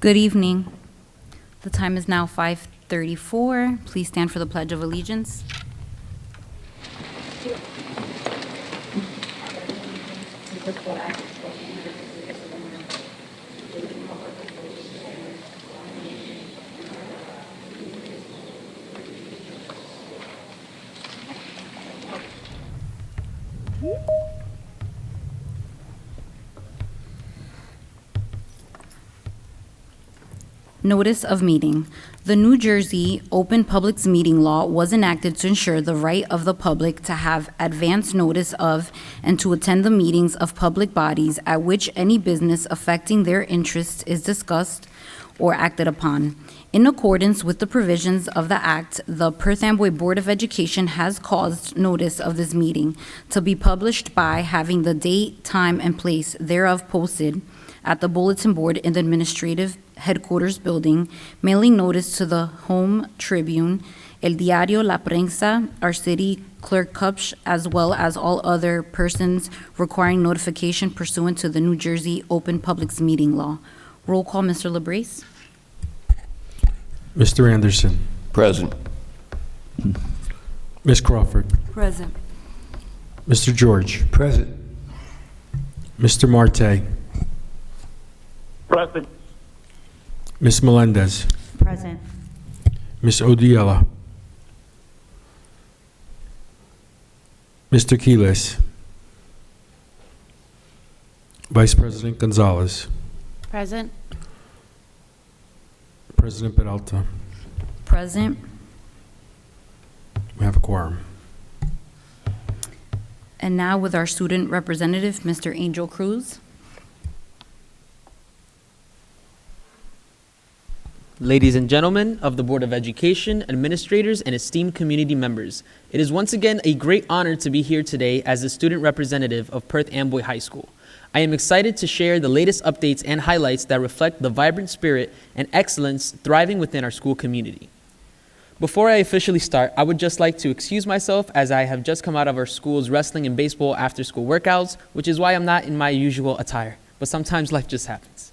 Good evening. The time is now 5:34. Please stand for the Pledge of Allegiance. Notice of meeting. The New Jersey Open Public Meeting Law was enacted to ensure the right of the public to have advance notice of and to attend the meetings of public bodies at which any business affecting their interests is discussed or acted upon. In accordance with the provisions of the Act, the Perth Amboy Board of Education has caused notice of this meeting to be published by having the date, time, and place thereof posted at the bulletin board in the administrative headquarters building, mailing notice to the Home Tribune, El Diario, La Prensa, our city clerk Cupsh, as well as all other persons requiring notification pursuant to the New Jersey Open Public Meeting Law. Roll call, Mr. LaBrace. Mr. Anderson. Present. Ms. Crawford. Present. Mr. George. Present. Mr. Marte. Present. Ms. Melendez. Present. Ms. Odiella. Mr. Quiles. Vice President Gonzalez. Present. President Peralta. Present. We have a quorum. And now with our student representative, Mr. Angel Cruz. Ladies and gentlemen of the Board of Education, administrators, and esteemed community members, it is once again a great honor to be here today as the student representative of Perth Amboy High School. I am excited to share the latest updates and highlights that reflect the vibrant spirit and excellence thriving within our school community. Before I officially start, I would just like to excuse myself as I have just come out of our school's wrestling and baseball after-school workouts, which is why I'm not in my usual attire, but sometimes life just happens.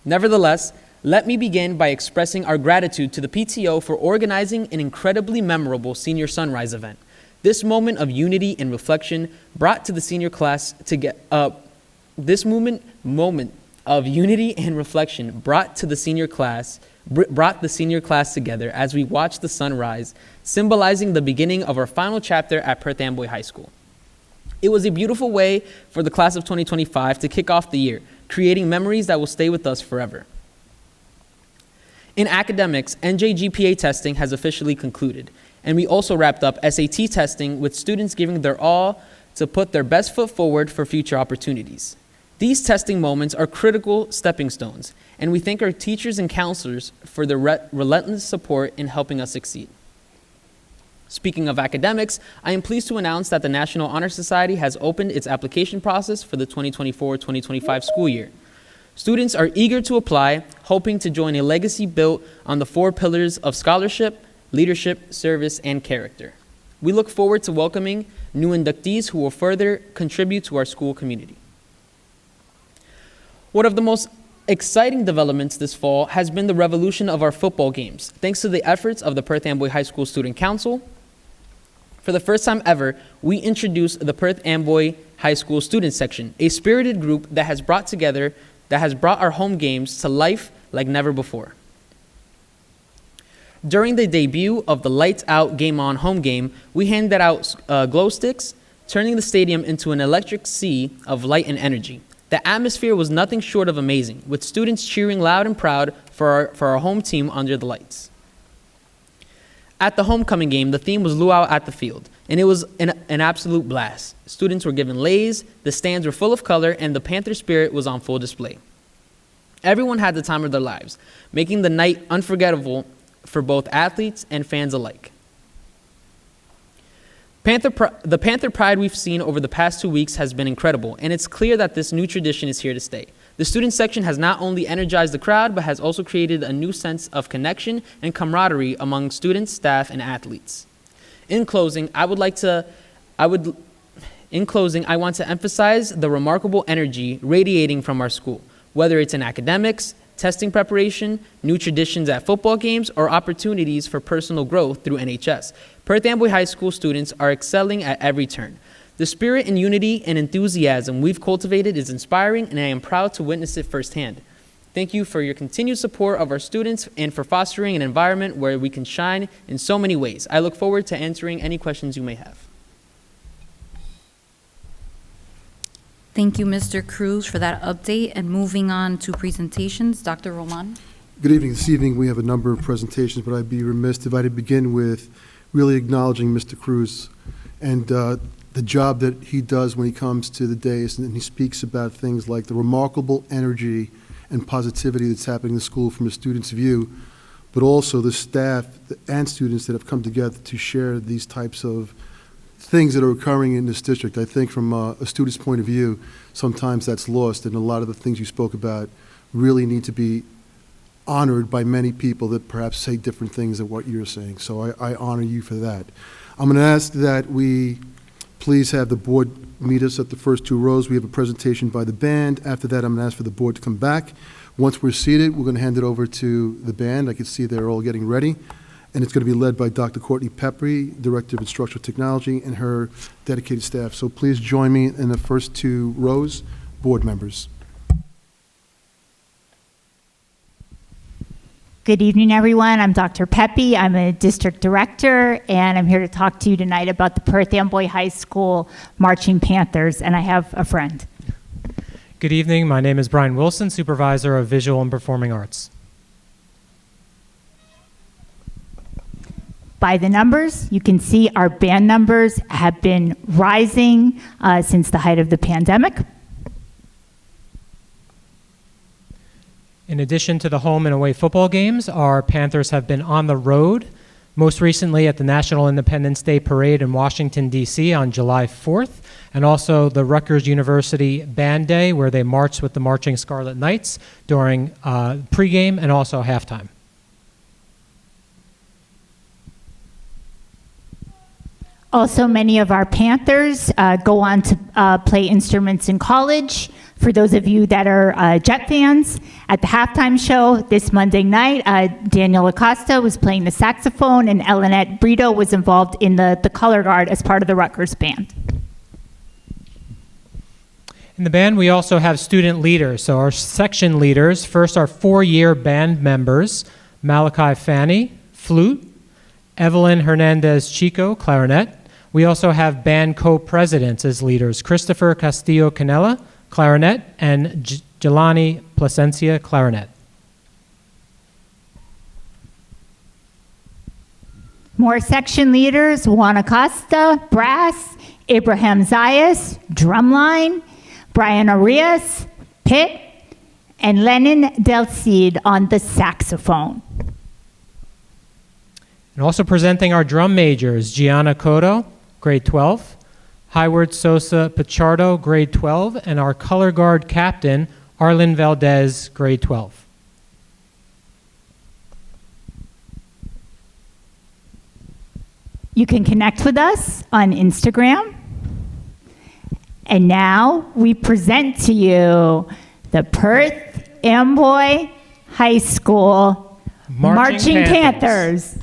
Nevertheless, let me begin by expressing our gratitude to the PTO for organizing an incredibly memorable Senior Sunrise event. This moment of unity and reflection brought to the senior class this moment of unity and reflection brought the senior class together as we watched the sun rise, symbolizing the beginning of our final chapter at Perth Amboy High School. It was a beautiful way for the class of 2025 to kick off the year, creating memories that will stay with us forever. In academics, NJ GPA testing has officially concluded, and we also wrapped up SAT testing with students giving their all to put their best foot forward for future opportunities. These testing moments are critical stepping stones, and we thank our teachers and counselors for their relentless support in helping us succeed. Speaking of academics, I am pleased to announce that the National Honor Society has opened its application process for the 2024-2025 school year. Students are eager to apply, hoping to join a legacy built on the 4 pillars of scholarship, leadership, service, and character. We look forward to welcoming new inductees who will further contribute to our school community. One of the most exciting developments this fall has been the revolution of our football games, thanks to the efforts of the Perth Amboy High School Student Council. For the first time ever, we introduced the Perth Amboy High School Student Section, a spirited group that has brought our home games to life like never before. During the debut of the Lights Out Game On home game, we handed out glow sticks, turning the stadium into an electric sea of light and energy. The atmosphere was nothing short of amazing, with students cheering loud and proud for our home team under the lights. At the homecoming game, the theme was Luau at the Field, and it was an absolute blast. Students were given leis, the stands were full of color, and the Panther spirit was on full display. Everyone had the time of their lives, making the night unforgettable for both athletes and fans alike. The Panther pride we've seen over the past 2 weeks has been incredible, and it's clear that this new tradition is here to stay. The student section has not only energized the crowd, but has also created a new sense of connection and camaraderie among students, staff, and athletes. In closing, I want to emphasize the remarkable energy radiating from our school, whether it's in academics, testing preparation, new traditions at football games, or opportunities for personal growth through NHS. Perth Amboy High School students are excelling at every turn. The spirit and unity and enthusiasm we've cultivated is inspiring, and I am proud to witness it firsthand. Thank you for your continued support of our students and for fostering an environment where we can shine in so many ways. I look forward to answering any questions you may have. Thank you, Mr. Cruz, for that update. And moving on to presentations, Dr. Roman. Good evening. This evening we have a number of presentations, but I'd be remiss if I didn't begin with really acknowledging Mr. Cruz and the job that he does when he comes to the dais and he speaks about things like the remarkable energy and positivity that's happening in the school from a student's view, but also the staff and students that have come together to share these types of things that are occurring in this district. I think from a student's point of view, sometimes that's lost, and a lot of the things you spoke about really need to be honored by many people that perhaps say different things than what you're saying. So I honor you for that. I'm going to ask that we please have the board meet us at the first two rows. We have a presentation by the band. After that, I'm going to ask for the board to come back. Once we're seated, we're going to hand it over to the band. I can see they're all getting ready. And it's going to be led by Dr. Courtney Peppery, Director of Instructional Technology, and her dedicated staff. So please join me in the first two rows, board members. Good evening, everyone. I'm Dr. Pepe. I'm a district director, and I'm here to talk to you tonight about the Perth Amboy High School Marching Panthers, and I have a friend. Good evening. My name is Brian Wilson, Supervisor of Visual and Performing Arts. By the numbers, you can see our band numbers have been rising since the height of the pandemic. In addition to the home and away football games, our Panthers have been on the road, most recently at the National Independence Day Parade in Washington, D.C. on July 4th, and also the Rutgers University Band Day, where they marched with the Marching Scarlet Knights during pregame and also halftime. Also, many of our Panthers go on to play instruments in college. For those of you that are Jet fans, at the halftime show this Monday night, Daniel Acosta was playing the saxophone, and Elinette Brito was involved in the color guard as part of the Rutgers band. In the band, we also have student leaders. So our section leaders, first our four-year band members, Malachi Fanny, flute, Evelyn Hernandez Chico, clarinet. We also have band co-presidents as leaders, Christopher Castillo Canella, clarinet, and Jelani Placencia, clarinet. More section leaders: Juan Acosta, brass, Abraham Zayas, drumline, Brian Arias, pit, and Lennon Del Cid on the saxophone. And also presenting our drum majors, Gianna Cotto, grade 12, Hyward Sosa Pichardo, grade 12, and our color guard captain, Arlen Valdez, grade 12. You can connect with us on Instagram. And now we present to you the Perth Amboy High School Marching Panthers.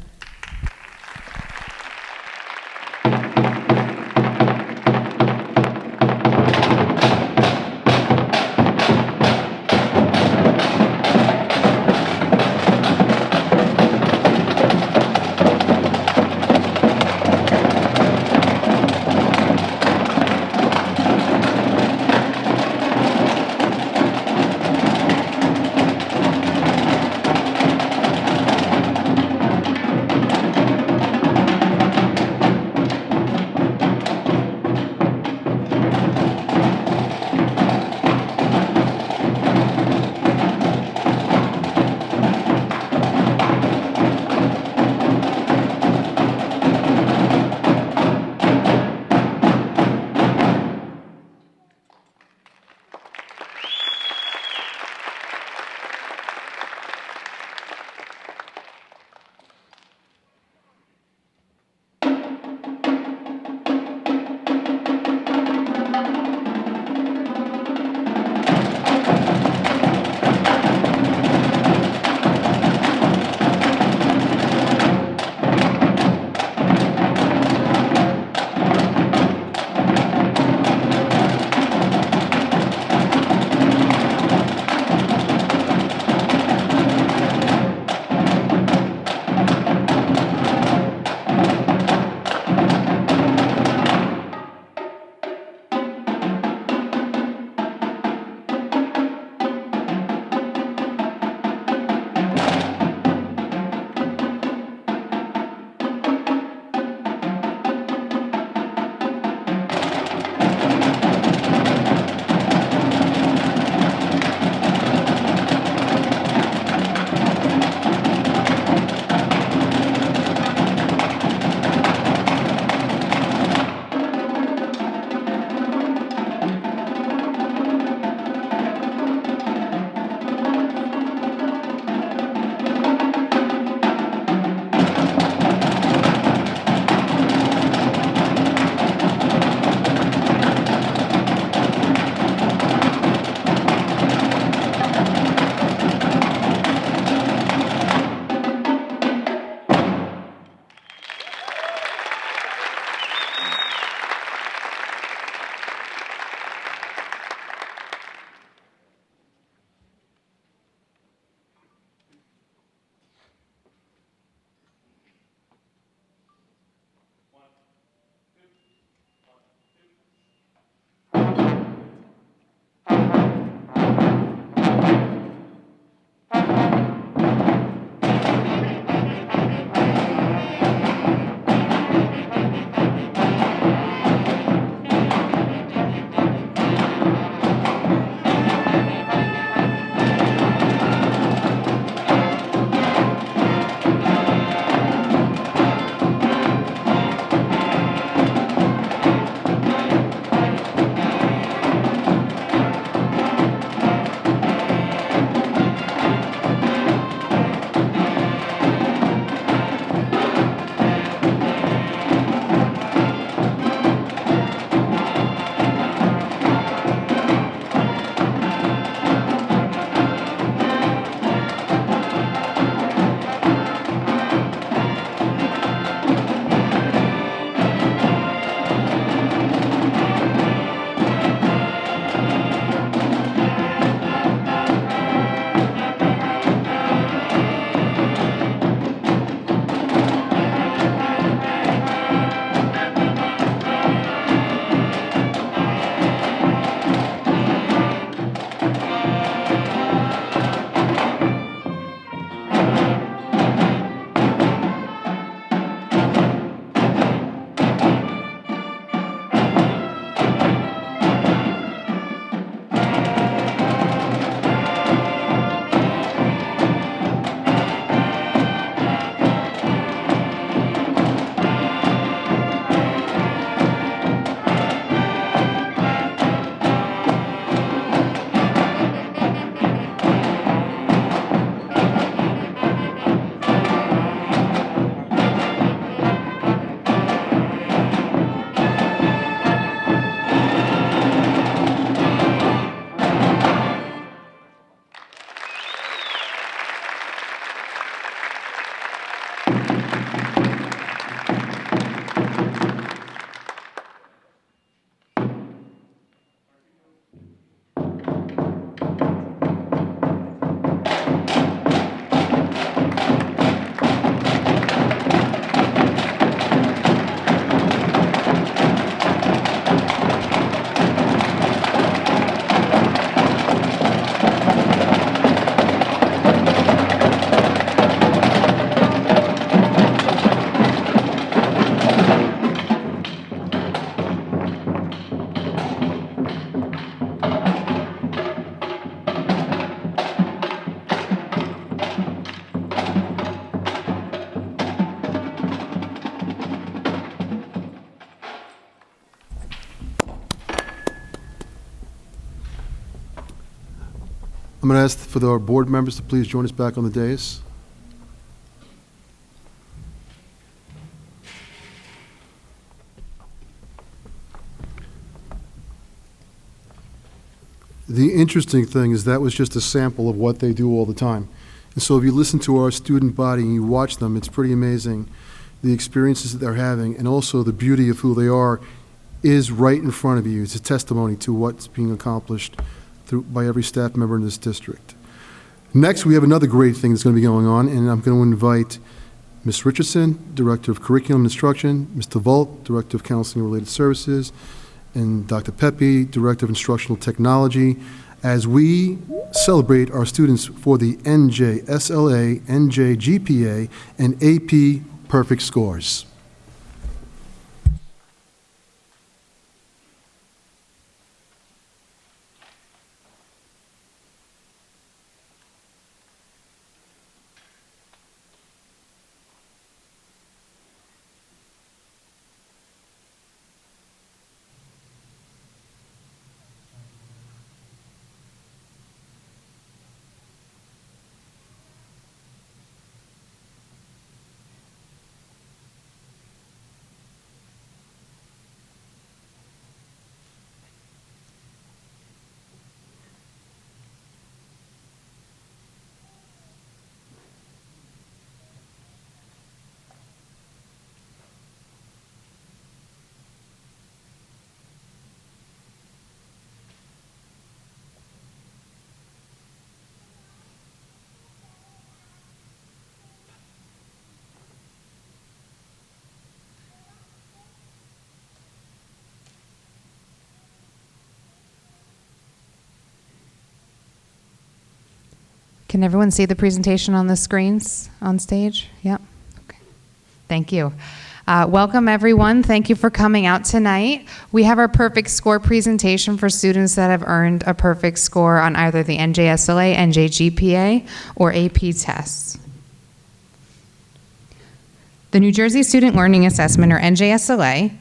I'm going to ask for our board members to please join us back on the dais. The interesting thing is that was just a sample of what they do all the time. And so if you listen to our student body and you watch them, it's pretty amazing the experiences that they're having, and also the beauty of who they are is right in front of you. It's a testimony to what's being accomplished by every staff member in this district. Next, we have another great thing that's going to be going on, and I'm going to invite Ms. Richardson, Director of Curriculum and Instruction, Mr. Volt, Director of Counseling and Related Services, and Dr. Pepe, Director of Instructional Technology, as we celebrate our students for the NJSLA, NJGPA, and AP Perfect Scores. Can everyone see the presentation on the screens on stage? Yep. Okay. Thank you. Welcome, everyone. Thank you for coming out tonight. We have our perfect score presentation for students that have earned a perfect score on either the NJSLA, NJGPA, or AP tests. The New Jersey Student Learning Assessment, or NJSLA,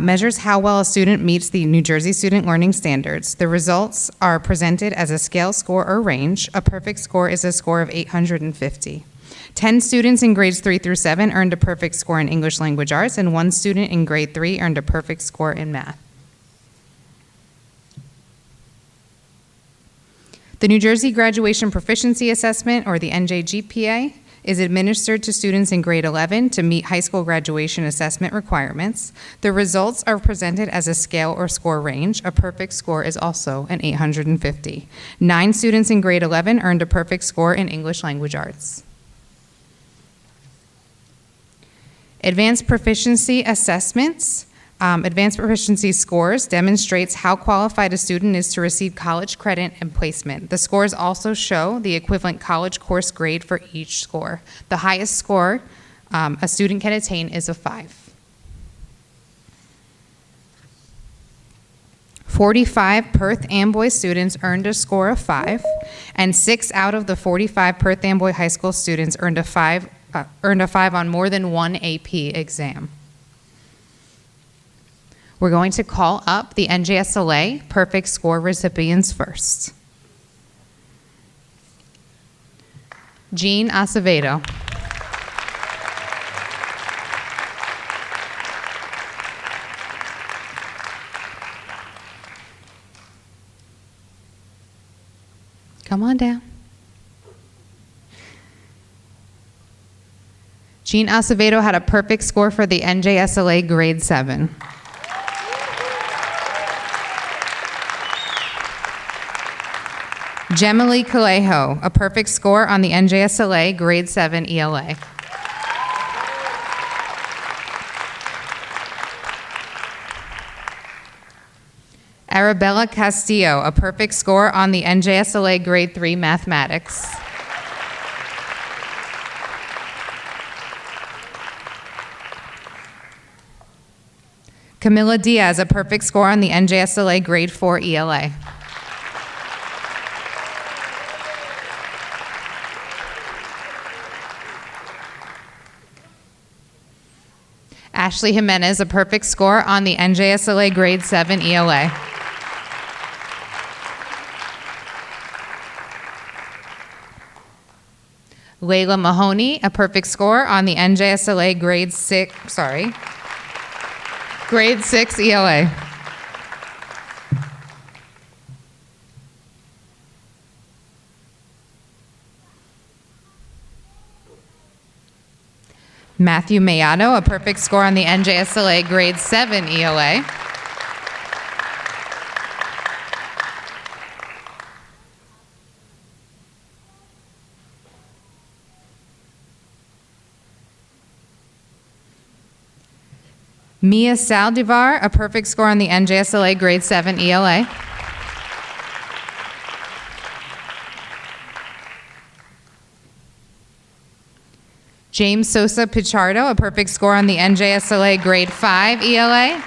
measures how well a student meets the New Jersey Student Learning Standards. The results are presented as a scale, score, or range. A perfect score is a score of 850. 10 students in grades 3 through 7 earned a perfect score in English Language Arts, and 1 student in grade 3 earned a perfect score in math. The New Jersey Graduation Proficiency Assessment, or the NJGPA, is administered to students in grade 11 to meet high school graduation assessment requirements. The results are presented as a scale or score range. A perfect score is also an 850. 9 students in grade 11 earned a perfect score in English Language Arts. Advanced proficiency assessments. Advanced proficiency scores demonstrates how qualified a student is to receive college credit and placement. The scores also show the equivalent college course grade for each score. The highest score a student can attain is a 5. 45 Perth Amboy students earned a score of 5, and 6 out of the 45 Perth Amboy High School students earned a 5 on more than one AP exam. We're going to call up the NJSLA perfect score recipients first. Jean Acevedo. Come on down. Jean Acevedo had a perfect score for the NJSLA grade 7. Gemily Calejo, a perfect score on the NJSLA grade 7 ELA. Arabella Castillo, a perfect score on the NJSLA grade 3 mathematics. Camila Diaz, a perfect score on the NJSLA grade 4 ELA. Ashley Jimenez, a perfect score on the NJSLA grade 7 ELA. Layla Mahoney, a perfect score on the NJSLA grade 6 ELA. Matthew Mayato, a perfect score on the NJSLA grade 7 ELA. Mia Saldivar, a perfect score on the NJSLA grade 7 ELA. James Sosa Pichardo, a perfect score on the NJSLA grade 5 ELA.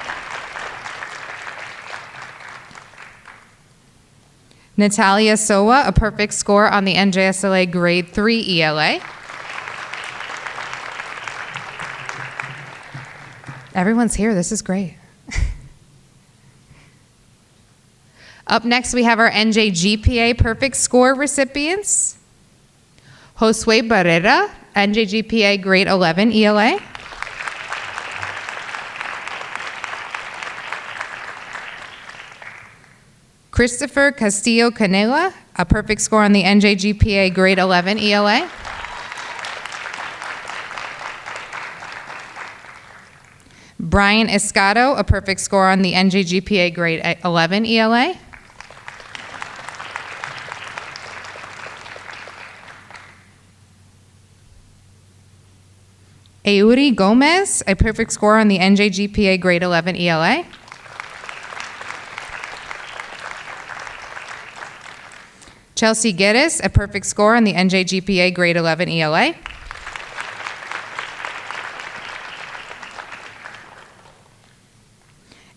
Natalia Sowa, a perfect score on the NJSLA grade 3 ELA. Everyone's here. This is great. Up next, we have our NJGPA perfect score recipients. Josue Barrera, NJGPA grade 11 ELA. Christopher Castillo Canela, a perfect score on the NJGPA grade 11 ELA. Brian Escato, a perfect score on the NJGPA grade 11 ELA. Euri Gomez, a perfect score on the NJGPA grade 11 ELA. Chelsea Geddes, a perfect score on the NJGPA grade 11 ELA.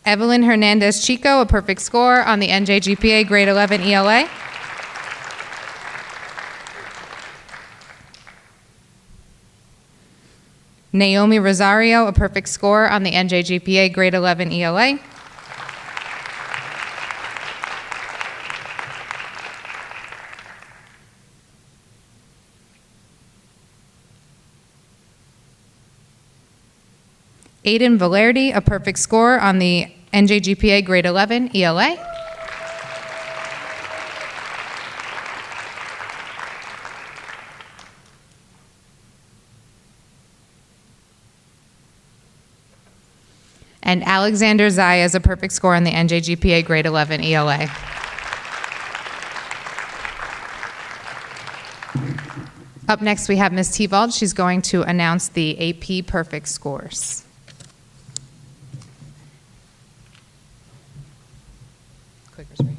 Evelyn Hernandez Chico, a perfect score on the NJGPA grade 11 ELA. Naomi Rosario, a perfect score on the NJGPA grade 11 ELA. Aiden Valerdi, a perfect score on the NJGPA grade 11 ELA. And Alexander Zaya is a perfect score on the NJGPA grade 11 ELA. Up next, we have Ms. Tevald. She's going to announce the AP perfect scores. Clicker's right.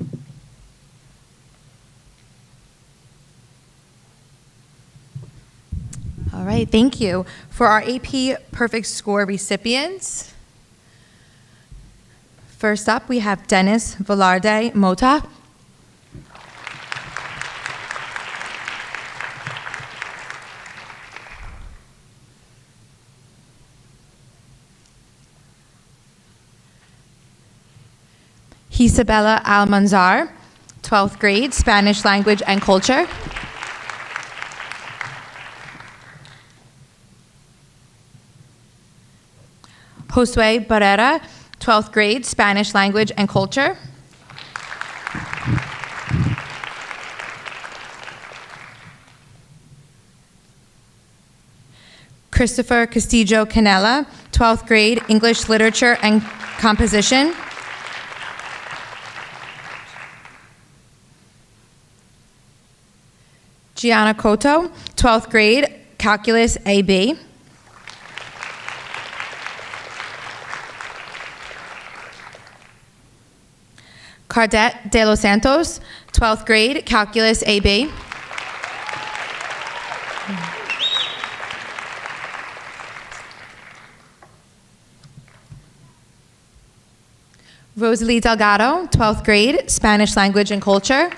All right, thank you. For our AP Perfect Score recipients, first up we have Dennis Velarde Mota. Isabella Almanzar, 12th grade, Spanish language and culture. Josue Barrera, 12th grade, Spanish language and culture. Christopher Castillo Canela, 12th grade, English literature and composition. Gianna Cotto, 12th grade, calculus AB. Cardette de los Santos, 12th grade, calculus AB. Rosalie Delgado, 12th grade, Spanish language and culture.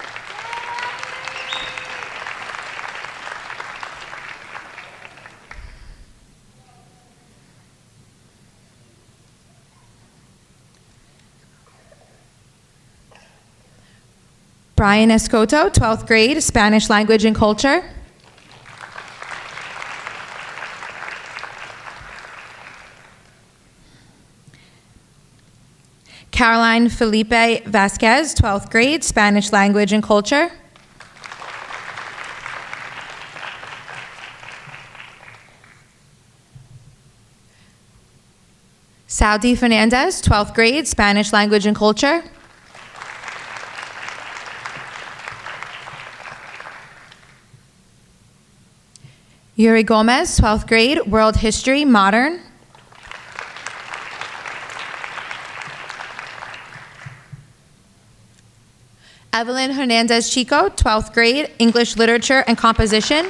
Brian Escoto, 12th grade, Spanish language and culture. Caroline Felipe Vasquez, 12th grade, Spanish language and culture. Saudi Fernandez, 12th grade, Spanish language and culture. Yuri Gomez, 12th grade, world history, modern. Evelyn Hernandez Chico, 12th grade, English literature and composition.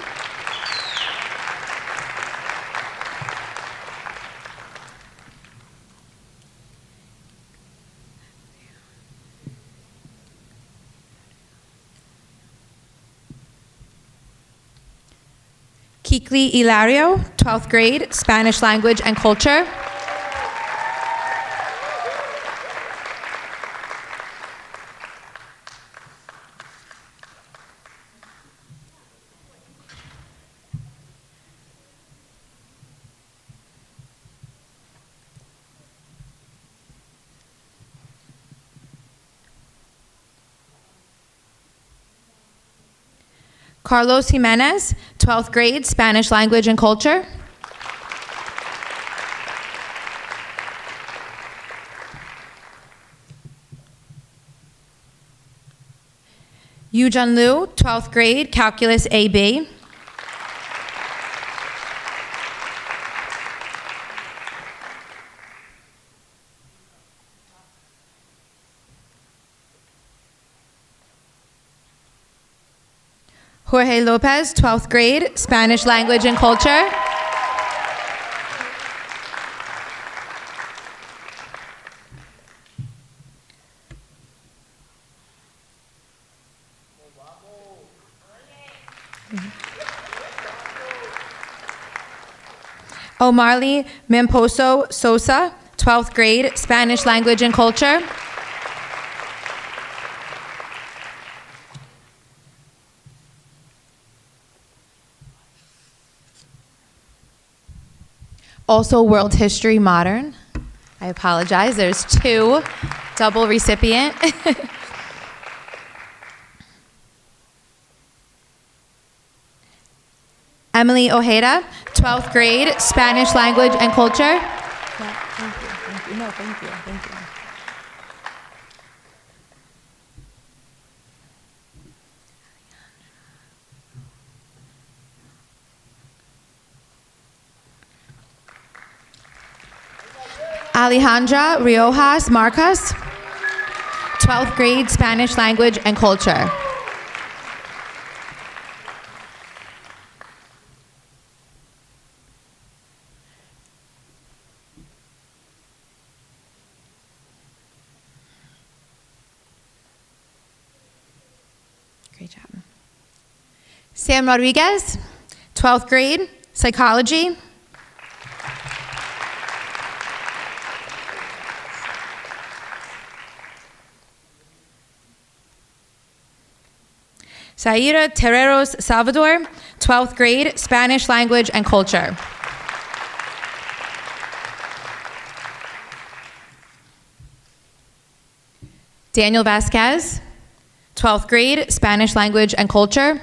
Kikli Hilario, 12th grade, Spanish language and culture. Carlos Jimenez, 12th grade, Spanish language and culture. Yujun Liu, 12th grade, calculus AB. Jorge Lopez, 12th grade, Spanish language and culture. Omarly Mamposo Sosa, 12th grade, Spanish language and culture. Also world history, modern. I apologize, there's two, double recipient. Emily Ojeda, 12th grade, Spanish language and culture. Thank you. No, thank you. Alejandra Riojas Marcas, 12th grade, Spanish language and culture. Great job. Sam Rodriguez, 12th grade, psychology. Zaira Terreros Salvador, 12th grade, Spanish language and culture. Daniel Vasquez, 12th grade, Spanish language and culture.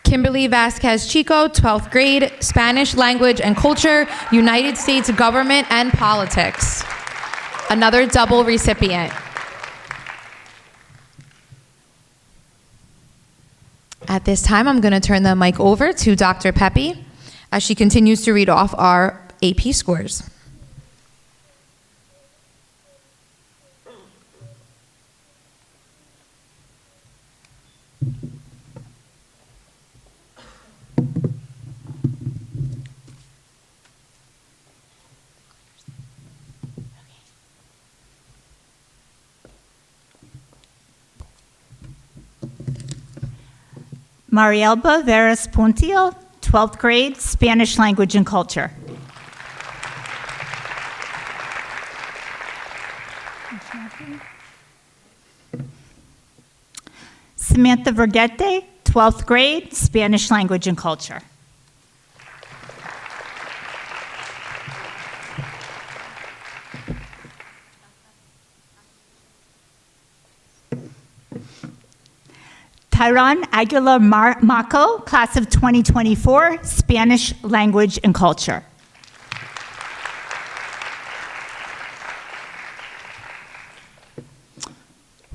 Kimberly Vasquez Chico, 12th grade, Spanish language and culture, United States government and politics. Another double recipient. At this time, I'm going to turn the mic over to Dr. Pepe as she continues to read off our AP scores. Marielba Veras Puntillo, 12th grade, Spanish language and culture. Samantha Vergette, 12th grade, Spanish language and culture. Jairon Aguilar Maco, class of 2024, Spanish language and culture.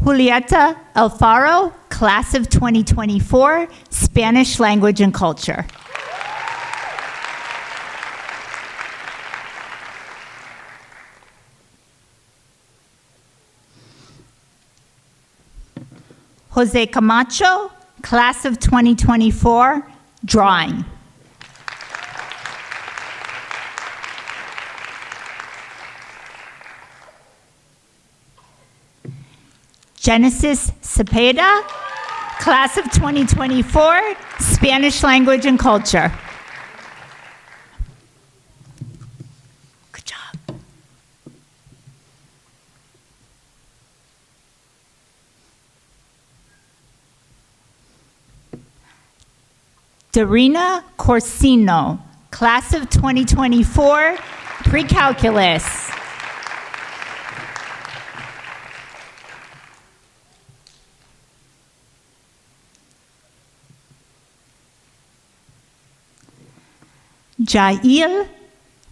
Julieta Alfaro, class of 2024, Spanish language and culture. Jose Camacho, class of 2024, drawing. Genesis Cepeda, class of 2024, Spanish language and culture. Good job. Darina Corsino, class of 2024, pre-calculus. Jail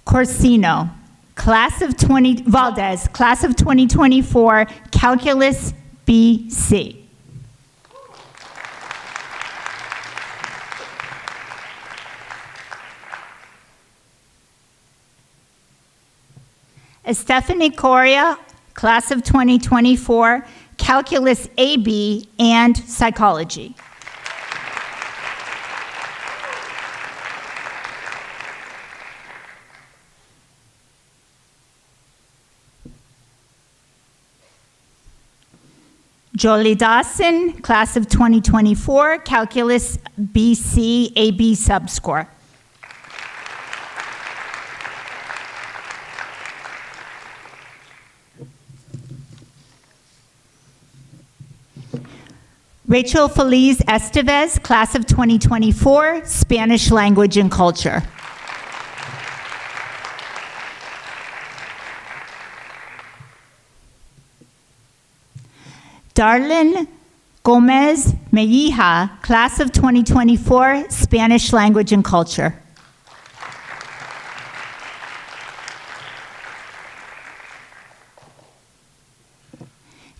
Corsino, Valdez, class of 2024, calculus BC. Stephanie Coria, class of 2024, calculus AB and psychology. Jolie Dawson, class of 2024, calculus BC AB subscore. Rachel Feliz Estevez, class of 2024, Spanish language and culture. Darlene Gomez Meija, class of 2024, Spanish language and culture.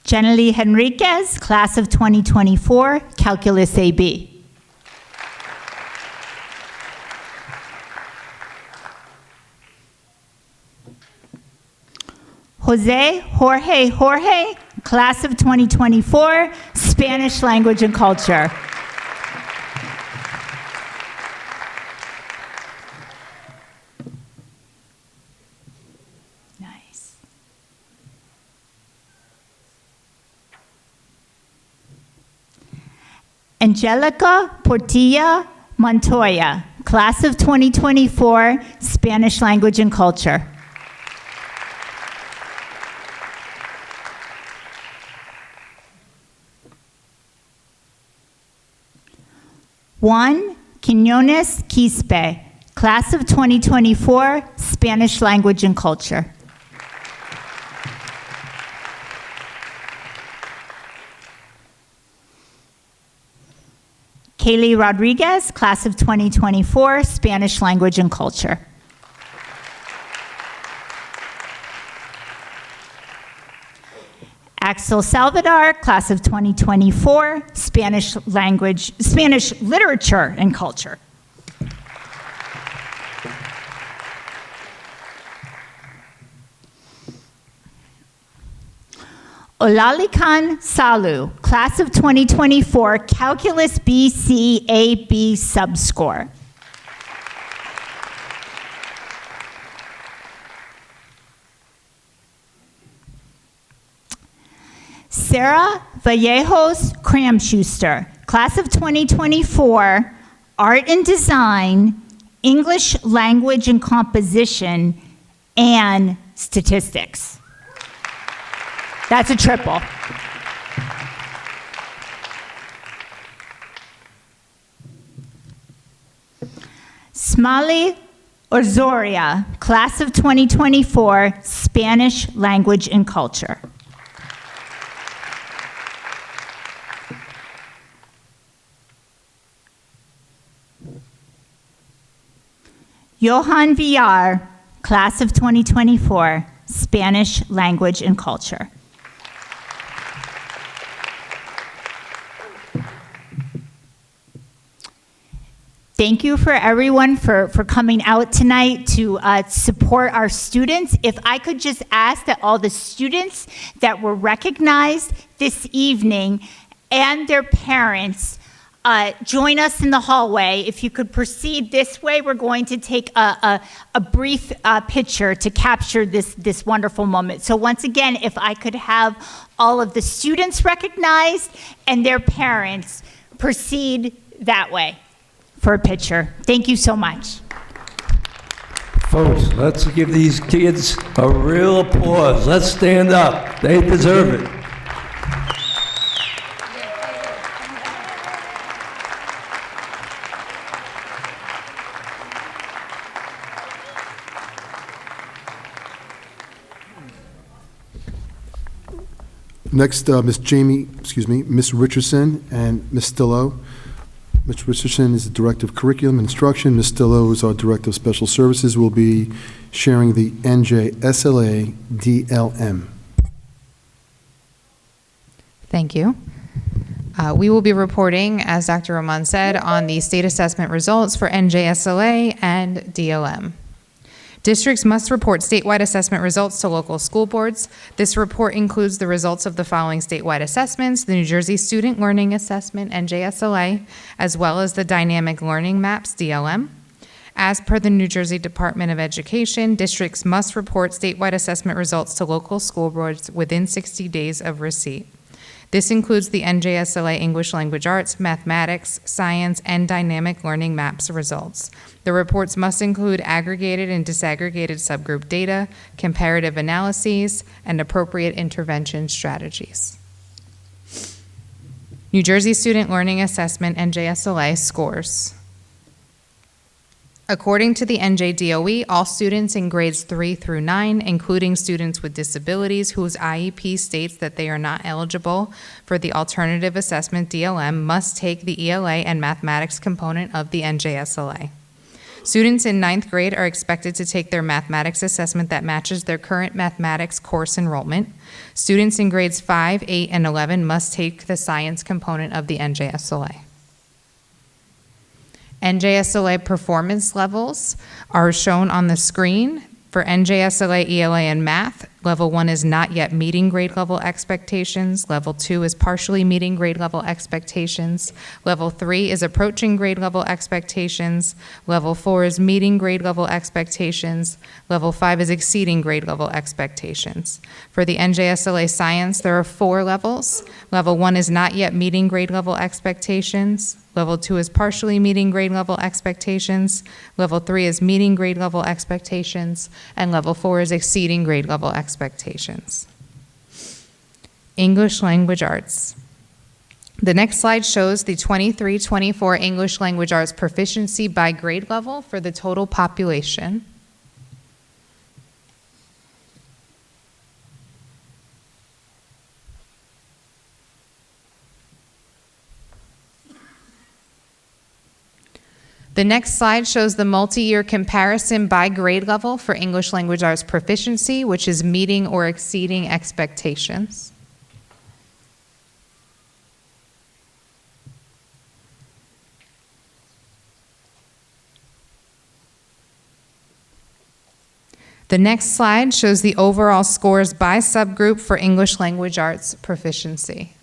Jenny Henriquez, class of 2024, calculus AB. Jorge, class of 2024, Spanish language and culture. Nice. Angelica Portilla Montoya, class of 2024, Spanish language and culture. Juan Quinones Quispe, class of 2024, Spanish language and culture. Kaylee Rodriguez, class of 2024, Spanish language and culture. Axel Salvador, class of 2024, Spanish literature and culture. Olalikan Salu, class of 2024, calculus BC AB subscore. Sarah Vallejos Cramschuster, class of 2024, art and design, English language and composition, and statistics. That's a triple. Smiley Orzoria, class of 2024, Spanish language and culture. Johan Villar, class of 2024, Spanish language and culture. Thank you for everyone for coming out tonight to support our students. If I could just ask that all the students that were recognized this evening and their parents join us in the hallway. If you could proceed this way, we're going to take a brief picture to capture this wonderful moment. So once again, if I could have all of the students recognized and their parents proceed that way for a picture. Thank you so much. Folks, let's give these kids a real applause. Let's stand up. They deserve it. Next, Miss Richardson and Miss Stillo. Ms. Richardson is the Director of Curriculum and Instruction. Ms. Stillo is our Director of Special Services. Will be sharing the NJSLA DLM. Thank you. We will be reporting, as Dr. Roman said, on the state assessment results for NJSLA and DLM. Districts must report statewide assessment results to local school boards. This report includes the results of the following statewide assessments: the New Jersey Student Learning Assessment, NJSLA, as well as the Dynamic Learning Maps, DLM. As per the New Jersey Department of Education, districts must report statewide assessment results to local school boards within 60 days of receipt. This includes the NJSLA English Language Arts, Mathematics, Science, and Dynamic Learning Maps results. The reports must include aggregated and disaggregated subgroup data, comparative analyses, and appropriate intervention strategies. New Jersey Student Learning Assessment, NJSLA scores. According to the NJDOE, all students in grades 3 through 9, including students with disabilities whose IEP states that they are not eligible for the alternative assessment DLM, must take the ELA and mathematics component of the NJSLA. Students in 9th grade are expected to take their mathematics assessment that matches their current mathematics course enrollment. Students in grades 5, 8, and 11 must take the science component of the NJSLA. NJSLA performance levels are shown on the screen. For NJSLA, ELA, and Math, Level 1 is not yet meeting grade level expectations. Level 2 is partially meeting grade level expectations. Level 3 is approaching grade level expectations. Level 4 is meeting grade level expectations. Level 5 is exceeding grade level expectations. For the NJSLA Science, there are 4 levels. Level 1 is not yet meeting grade level expectations. Level 2 is partially meeting grade level expectations. Level 3 is meeting grade level expectations. And Level 4 is exceeding grade level expectations. English Language Arts. The next slide shows the 23-24 English Language Arts proficiency by grade level for the total population. The next slide shows the multi-year comparison by grade level for English Language Arts proficiency, which is meeting or exceeding expectations. The next slide shows the overall scores by subgroup for English Language Arts proficiency.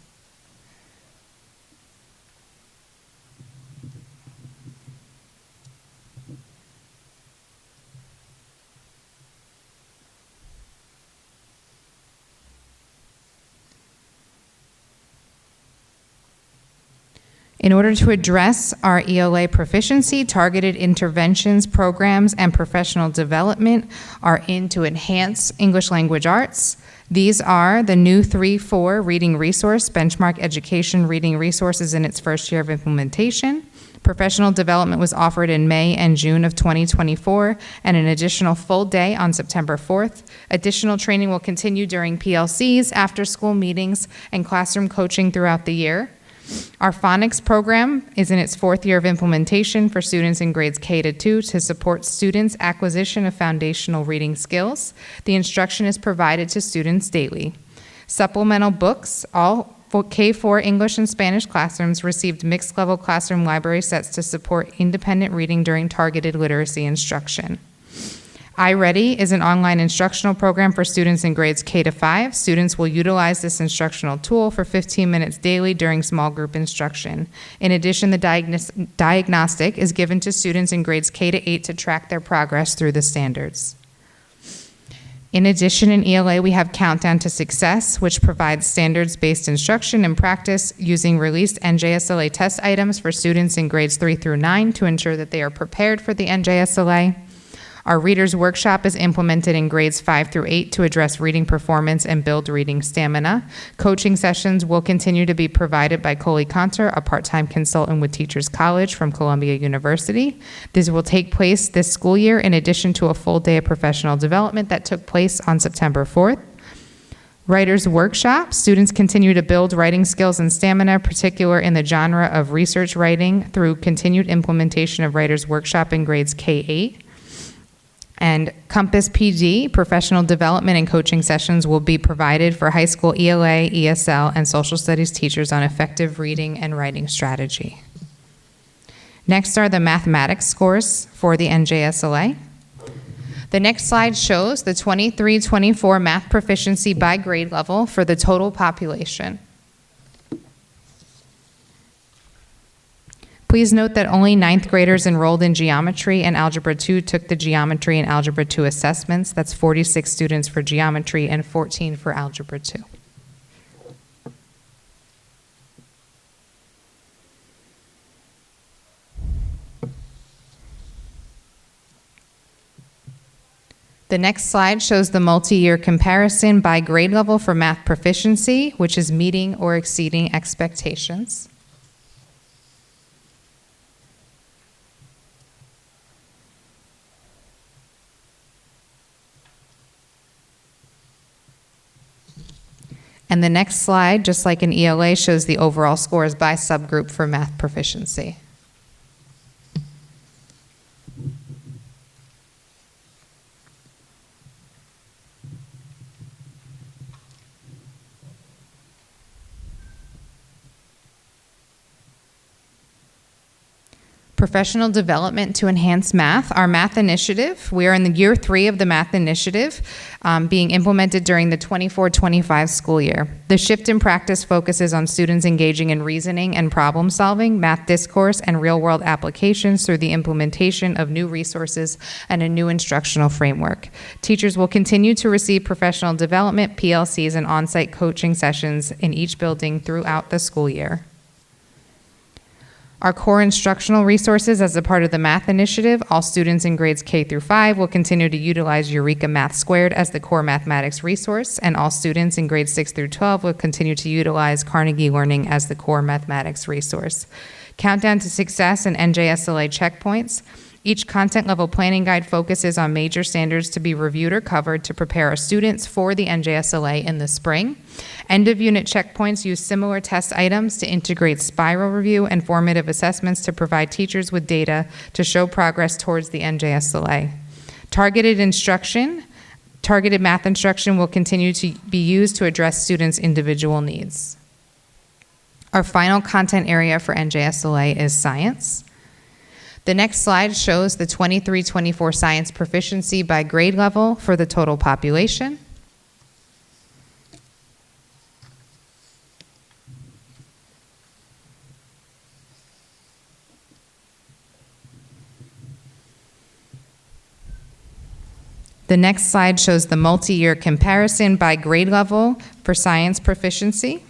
In order to address our ELA proficiency, targeted interventions, programs, and professional development are in to enhance English Language Arts. These are the new 3-4 reading resource, benchmark education reading resources in its first year of implementation. Professional development was offered in May and June of 2024, and an additional full day on September 4th. Additional training will continue during PLCs, after-school meetings, and classroom coaching throughout the year. Our phonics program is in its fourth year of implementation for students in grades K to 2 to support students' acquisition of foundational reading skills. The instruction is provided to students daily. Supplemental books, all K-4 English and Spanish classrooms received mixed-level classroom library sets to support independent reading during targeted literacy instruction. iReady is an online instructional program for students in grades K to 5. Students will utilize this instructional tool for 15 minutes daily during small group instruction. In addition, the diagnostic is given to students in grades K to 8 to track their progress through the standards. In addition, in ELA, we have Countdown to Success, which provides standards-based instruction and practice using released NJSLA test items for students in grades 3 through 9 to ensure that they are prepared for the NJSLA. Our Readers Workshop is implemented in grades 5 through 8 to address reading performance and build reading stamina. Coaching sessions will continue to be provided by Coley Conter, a part-time consultant with Teachers College from Columbia University. This will take place this school year in addition to a full day of professional development that took place on September 4th. Writers Workshop, students continue to build writing skills and stamina, particularly in the genre of research writing, through continued implementation of Writers Workshop in grades K-8. And Compass PD, professional development and coaching sessions will be provided for high school ELA, ESL, and social studies teachers on effective reading and writing strategy. Next are the mathematics scores for the NJSLA. The next slide shows the 23-24 math proficiency by grade level for the total population. Please note that only 9th graders enrolled in Geometry and Algebra 2 took the Geometry and Algebra 2 assessments. That's 46 students for Geometry and 14 for Algebra 2. The next slide shows the multi-year comparison by grade level for math proficiency, which is meeting or exceeding expectations. And the next slide, just like in ELA, shows the overall scores by subgroup for math proficiency. Professional development to enhance math. Our math initiative, we are in the year 3 of the math initiative being implemented during the 24-25 school year. The shift in practice focuses on students engaging in reasoning and problem solving, math discourse, and real-world applications through the implementation of new resources and a new instructional framework. Teachers will continue to receive professional development, PLCs, and on-site coaching sessions in each building throughout the school year. Our core instructional resources as a part of the math initiative, all students in grades K through 5 will continue to utilize Eureka Math Squared as the core mathematics resource, and all students in grades 6 through 12 will continue to utilize Carnegie Learning as the core mathematics resource. Countdown to Success and NJSLA checkpoints. Each content level planning guide focuses on major standards to be reviewed or covered to prepare our students for the NJSLA in the spring. End of unit checkpoints use similar test items to integrate spiral review and formative assessments to provide teachers with data to show progress towards the NJSLA. Targeted math instruction will continue to be used to address students' individual needs. Our final content area for NJSLA is science. The next slide shows the 23-24 science proficiency by grade level for the total population. The next slide shows the multi-year comparison by grade level for science proficiency.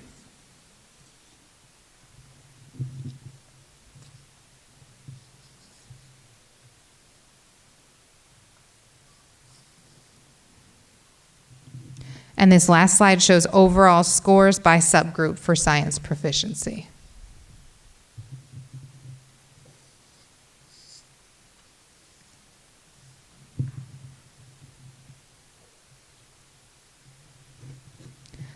And this last slide shows overall scores by subgroup for science proficiency.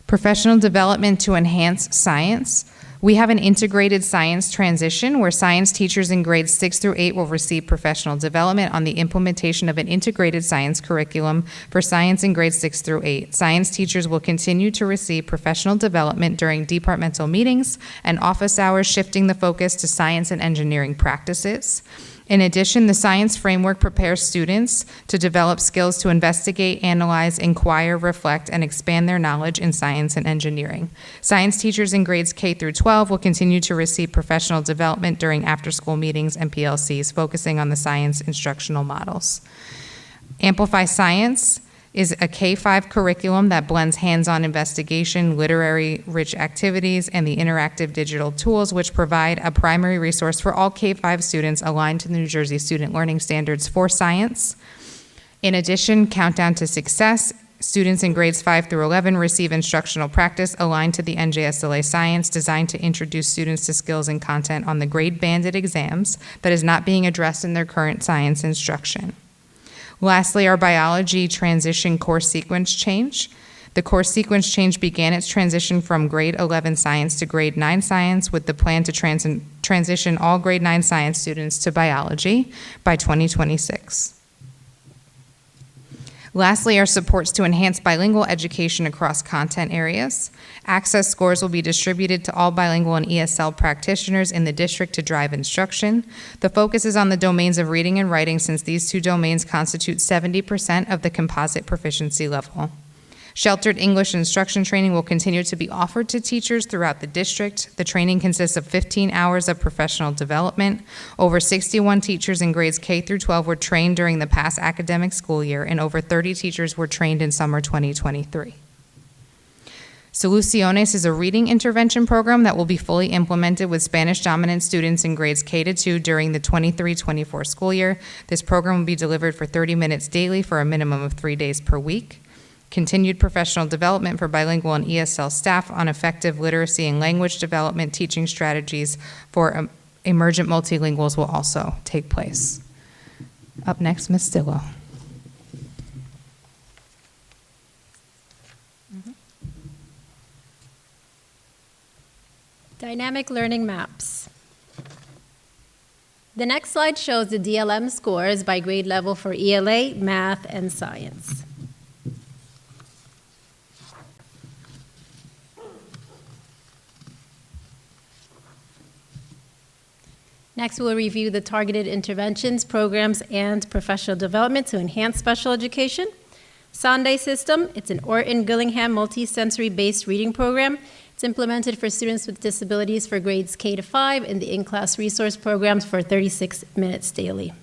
Professional development to enhance science. We have an integrated science transition where science teachers in grades 6 through 8 will receive professional development on the implementation of an integrated science curriculum for science in grades 6 through 8. Science teachers will continue to receive professional development during departmental meetings and office hours, shifting the focus to science and engineering practices. In addition, the science framework prepares students to develop skills to investigate, analyze, inquire, reflect, and expand their knowledge in science and engineering. Science teachers in grades K through 12 will continue to receive professional development during after-school meetings and PLCs, focusing on the science instructional models. Amplify Science is a K-5 curriculum that blends hands-on investigation, literary-rich activities, and the interactive digital tools, which provide a primary resource for all K-5 students aligned to the New Jersey Student Learning Standards for science. In addition, Countdown to Success, students in grades 5 through 11 receive instructional practice aligned to the NJSLA science, designed to introduce students to skills and content on the grade-banded exams that is not being addressed in their current science instruction. Lastly, our biology transition course sequence change. The course sequence change began its transition from grade 11 science to grade 9 science with the plan to transition all grade 9 science students to biology by 2026. Lastly, our supports to enhance bilingual education across content areas. Access scores will be distributed to all bilingual and ESL practitioners in the district to drive instruction. The focus is on the domains of reading and writing, since these two domains constitute 70% of the composite proficiency level. Sheltered English instruction training will continue to be offered to teachers throughout the district. The training consists of 15 hours of professional development. Over 61 teachers in grades K through 12 were trained during the past academic school year, and over 30 teachers were trained in summer 2023. Soluciones is a reading intervention program that will be fully implemented with Spanish-dominant students in grades K to 2 during the 23-24 school year. This program will be delivered for 30 minutes daily for a minimum of 3 days per week. Continued professional development for bilingual and ESL staff on effective literacy and language development teaching strategies for emergent multilinguals will also take place. Up next, Ms. Stillo. Dynamic learning maps. The next slide shows the DLM scores by grade level for ELA, math, and science. Next, we'll review the targeted interventions, programs, and professional development to enhance special education. Sunday System, it's an Orton-Gillingham multi-sensory-based reading program. It's implemented for students with disabilities for grades K to 5 in the in-class resource programs for 36 minutes daily.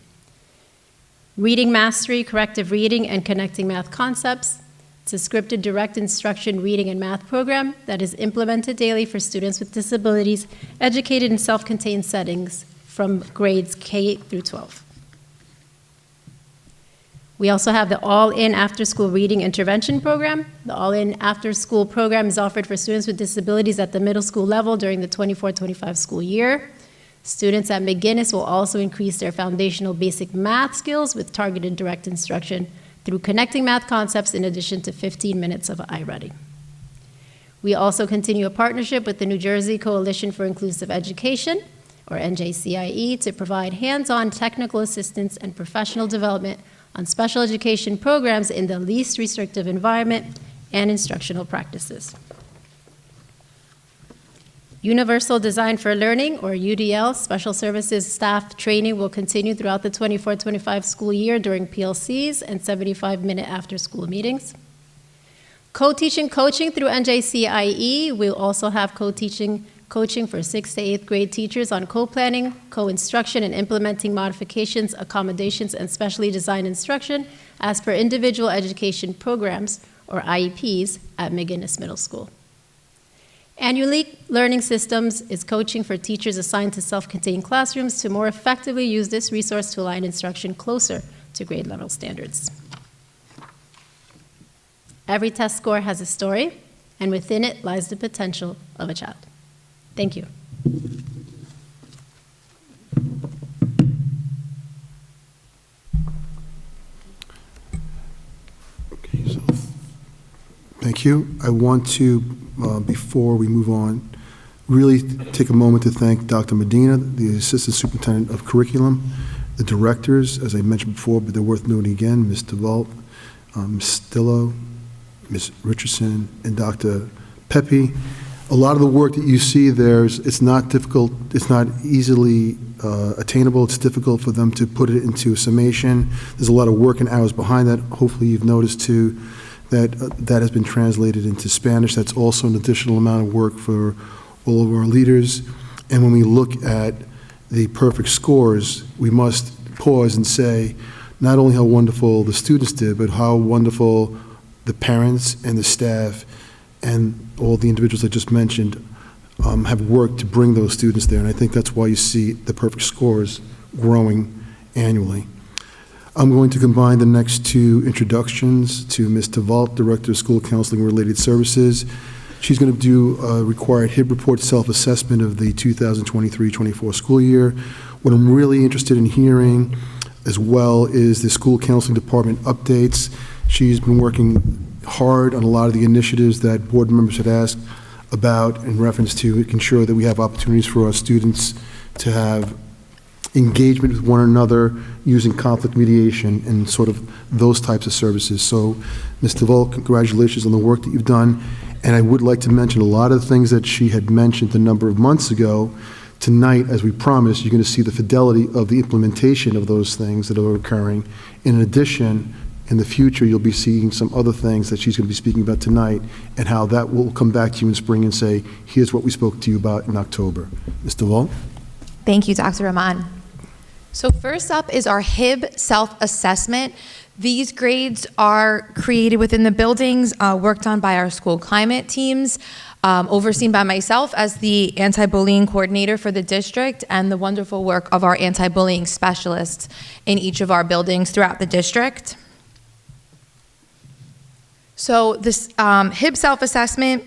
Reading Mastery, corrective reading, and connecting math concepts. It's a scripted direct instruction reading and math program that is implemented daily for students with disabilities educated in self-contained settings from grades K through 12. We also have the All-In After-School Reading Intervention Program. The All-In After-School program is offered for students with disabilities at the middle school level during the 24-25 school year. Students at McGinnis will also increase their foundational basic math skills with targeted direct instruction through connecting math concepts in addition to 15 minutes of iReady. We also continue a partnership with the New Jersey Coalition for Inclusive Education, or NJCIE, to provide hands-on technical assistance and professional development on special education programs in the least restrictive environment and instructional practices. Universal Design for Learning, or UDL, special services staff training will continue throughout the 24-25 school year during PLCs and 75-minute after-school meetings. Co-teaching coaching through NJCIE. We'll also have co-teaching coaching for 6th to 8th grade teachers on co-planning, co-instruction, and implementing modifications, accommodations, and specially designed instruction as per individual education programs, or IEPs, at McGinnis Middle School. And Unique Learning Systems is coaching for teachers assigned to self-contained classrooms to more effectively use this resource to align instruction closer to grade level standards. Every test score has a story, and within it lies the potential of a child. Thank you. Okay, thank you. I want to, before we move on, really take a moment to thank Dr. Medina, the Assistant Superintendent of Curriculum, the directors, as I mentioned before, but they're worth noting again, Ms. DeVault, Ms. Stillo, Ms. Richardson, and Dr. Pepe. A lot of the work that you see there, it's not difficult, it's not easily attainable, it's difficult for them to put it into a summation. There's a lot of work and hours behind that. Hopefully you've noticed too that that has been translated into Spanish. That's also an additional amount of work for all of our leaders. And when we look at the perfect scores, we must pause and say not only how wonderful the students did, but how wonderful the parents and the staff and all the individuals I just mentioned have worked to bring those students there. And I think that's why you see the perfect scores growing annually. I'm going to combine the next two introductions to Ms. DeVault, Director of School Counseling and Related Services. She's going to do a required HIB report self-assessment of the 2023-24 school year. What I'm really interested in hearing as well is the school counseling department updates. She's been working hard on a lot of the initiatives that board members had asked about in reference to making sure that we have opportunities for our students to have engagement with one another using conflict mediation and sort of those types of services. So, Ms. DeVault, congratulations on the work that you've done. And I would like to mention a lot of the things that she had mentioned a number of months ago. Tonight, as we promised, you're going to see the fidelity of the implementation of those things that are occurring. In addition, in the future, you'll be seeing some other things that she's going to be speaking about tonight and how that will come back to you in spring and say, here's what we spoke to you about in October. Ms. DeVault? Thank you, Dr. Rahman. So first up is our HIB self-assessment. These grades are created within the buildings, worked on by our school climate teams, overseen by myself as the anti-bullying coordinator for the district, and the wonderful work of our anti-bullying specialists in each of our buildings throughout the district. So this HIB self-assessment,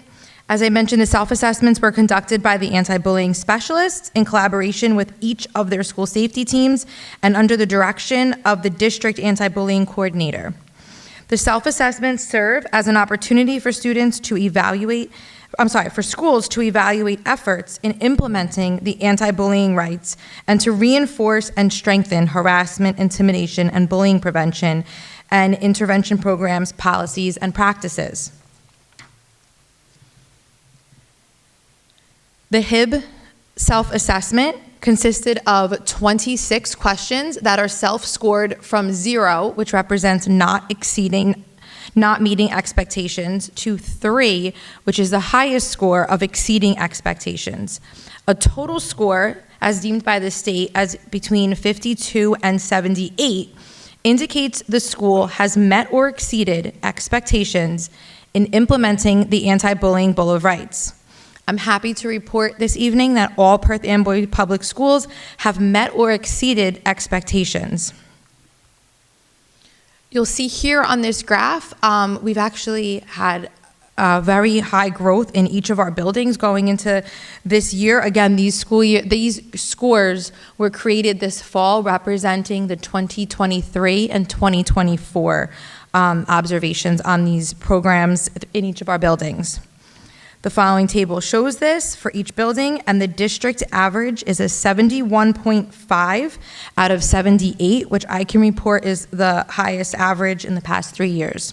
as I mentioned, the self-assessments were conducted by the anti-bullying specialists in collaboration with each of their school safety teams and under the direction of the district anti-bullying coordinator. The self-assessments serve as an opportunity for students to evaluate, for schools to evaluate efforts in implementing the anti-bullying rights and to reinforce and strengthen harassment, intimidation, and bullying prevention and intervention programs, policies, and practices. The HIB self-assessment consisted of 26 questions that are self-scored from 0, which represents not meeting expectations, to 3, which is the highest score of exceeding expectations. A total score, as deemed by the state as between 52 and 78, indicates the school has met or exceeded expectations in implementing the anti-bullying Bill of Rights. I'm happy to report this evening that all Perth Amboy Public Schools have met or exceeded expectations. You'll see here on this graph, we've actually had very high growth in each of our buildings going into this year. Again, these scores were created this fall representing the 2023 and 2024 observations on these programs in each of our buildings. The following table shows this for each building, and the district average is a 71.5 out of 78, which I can report is the highest average in the past 3 years.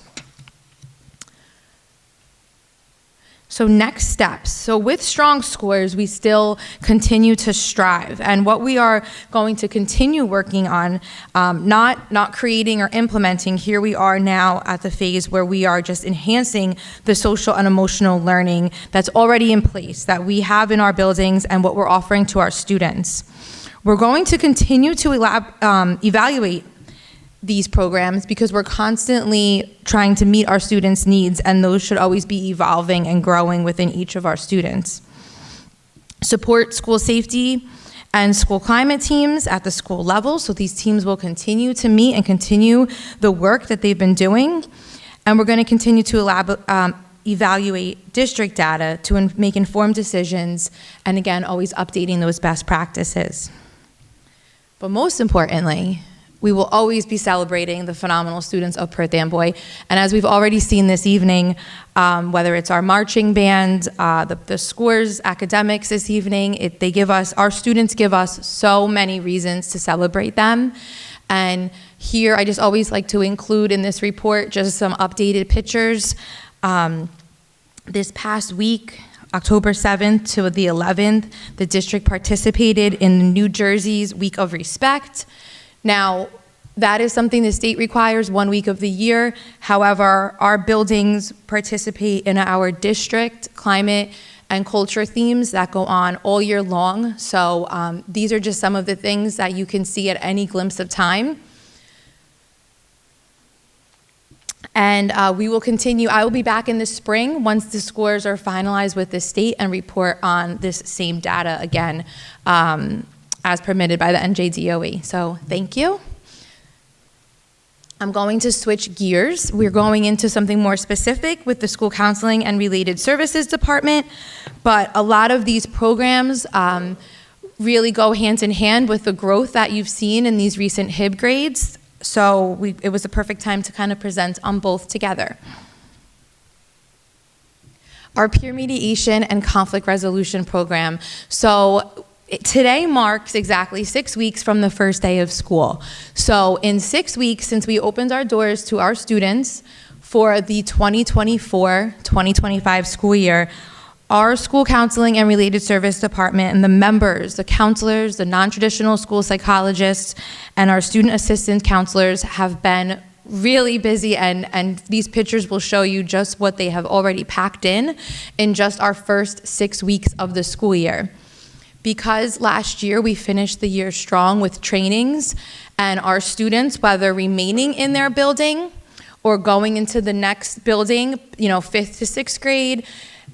So next steps. So with strong scores, we still continue to strive. And what we are going to continue working on, not creating or implementing, here we are now at the phase where we are just enhancing the social and emotional learning that's already in place, that we have in our buildings and what we're offering to our students. We're going to continue to evaluate these programs because we're constantly trying to meet our students' needs, and those should always be evolving and growing within each of our students. Support school safety and school climate teams at the school level, so these teams will continue to meet and continue the work that they've been doing, and we're going to continue to evaluate district data to make informed decisions, and again, always updating those best practices. But most importantly, We will always be celebrating the phenomenal students of Perth Amboy. And as we've already seen this evening, whether it's our marching band, the scores, academics this evening, our students give us so many reasons to celebrate them. And here, I just always like to include in this report just some updated pictures. This past week, October 7th to the 11th, the district participated in New Jersey's Week of Respect. Now, that is something the state requires 1 week of the year. However, our buildings participate in our district climate and culture themes that go on all year long. So these are just some of the things that you can see at any glimpse of time. And we will continue. I will be back in the spring once the scores are finalized with the state and report on this same data again as permitted by the NJDOE. So thank you. I'm going to switch gears. We're going into something more specific with the School Counseling and Related Services Department, but a lot of these programs really go hand in hand with the growth that you've seen in these recent HIB grades. So it was a perfect time to kind of present on both together. Our peer mediation and conflict resolution program. So today marks exactly 6 weeks from the first day of school. So in 6 weeks since we opened our doors to our students for the 2024-2025 school year, our School Counseling and Related Service Department and the members, the counselors, the non-traditional school psychologists, and our student assistant counselors have been really busy, and these pictures will show you just what they have already packed in just our first 6 weeks of the school year. Because last year we finished the year strong with trainings, and our students, whether remaining in their building or going into the next building, 5th to 6th grade,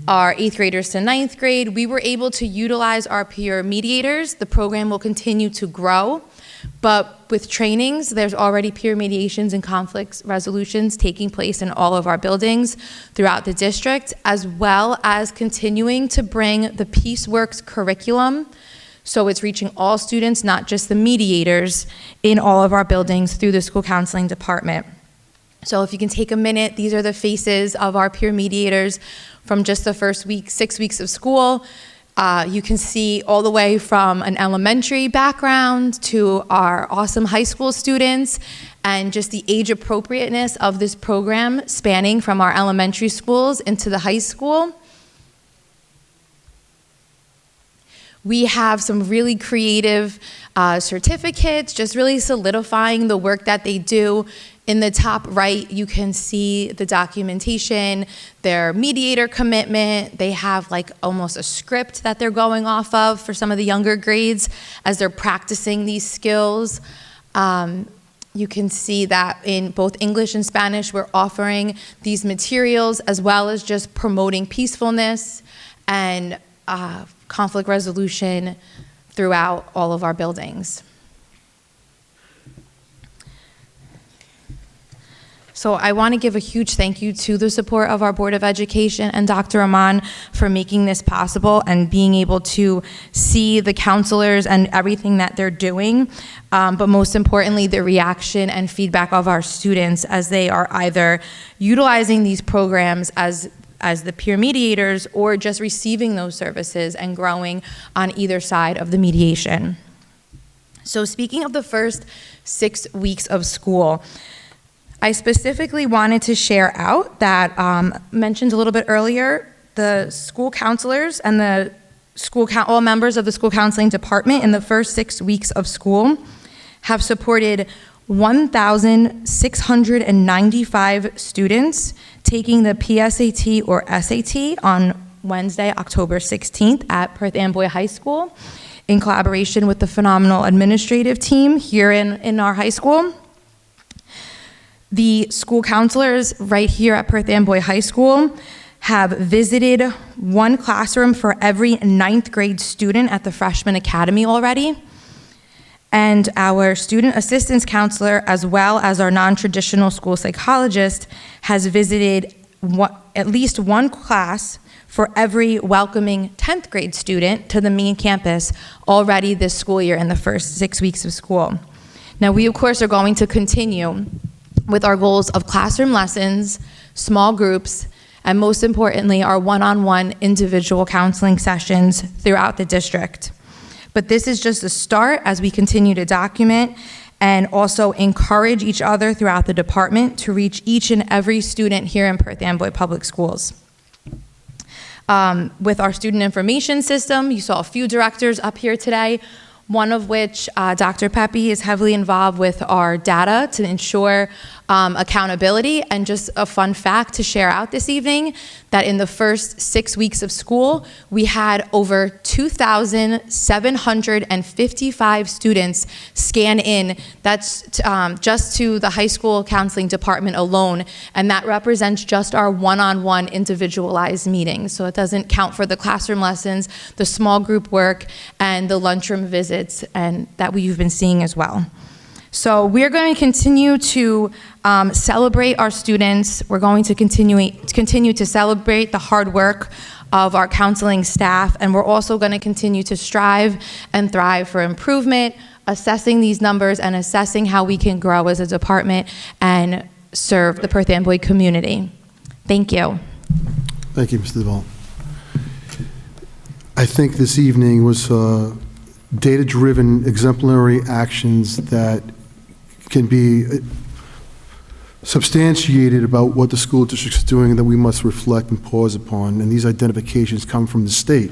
our 8th graders to 9th grade, we were able to utilize our peer mediators. The program will continue to grow, but with trainings, there's already peer mediations and conflict resolutions taking place in all of our buildings throughout the district, as well as continuing to bring the PeaceWorks curriculum. So it's reaching all students, not just the mediators, in all of our buildings through the School Counseling Department. So if you can take a minute, these are the faces of our peer mediators from just the first 6 weeks of school. You can see all the way from an elementary background to our awesome high school students, and just the age appropriateness of this program spanning from our elementary schools into the high school. We have some really creative certificates, just really solidifying the work that they do. In the top right, you can see the documentation, their mediator commitment. They have like almost a script that they're going off of for some of the younger grades as they're practicing these skills. You can see that in both English and Spanish, we're offering these materials as well as just promoting peacefulness and conflict resolution throughout all of our buildings. So I want to give a huge thank you to the support of our Board of Education and Dr. Aman for making this possible and being able to see the counselors and everything that they're doing, but most importantly, the reaction and feedback of our students as they are either utilizing these programs as the peer mediators or just receiving those services and growing on either side of the mediation. So speaking of the first 6 weeks of school, I specifically wanted to share out that, mentioned a little bit earlier, the school counselors and the all members of the School Counseling Department in the first 6 weeks of school have supported 1,695 students taking the PSAT or SAT on Wednesday, October 16th at Perth Amboy High School in collaboration with the phenomenal administrative team here in our high school. The school counselors right here at Perth Amboy High School have visited one classroom for every 9th grade student at the Freshman Academy already. And our student assistance counselor, as well as our non-traditional school psychologist, has visited at least one class for every welcoming 10th grade student to the main campus already this school year in the first 6 weeks of school. Now, we, of course, are going to continue with our goals of classroom lessons, small groups, and most importantly, our one-on-one individual counseling sessions throughout the district. But this is just a start as we continue to document and also encourage each other throughout the department to reach each and every student here in Perth Amboy Public Schools. With our student information system, you saw a few directors up here today, one of which, Dr. Pepe, is heavily involved with our data to ensure accountability. And just a fun fact to share out this evening, that in the first 6 weeks of school, we had over 2,755 students scan in. That's just to the high school counseling department alone, and that represents just our one-on-one individualized meetings. So it doesn't count for the classroom lessons, the small group work, and the lunchroom visits, and that we've been seeing as well. So we're going to continue to celebrate our students. We're going to continue to celebrate the hard work of our counseling staff, and we're also going to continue to strive and thrive for improvement, assessing these numbers and assessing how we can grow as a department and serve the Perth Amboy community. Thank you. Thank you, Mr. Duvall. I think this evening was data-driven exemplary actions that can be substantiated about what the school district is doing and that we must reflect and pause upon. And these identifications come from the state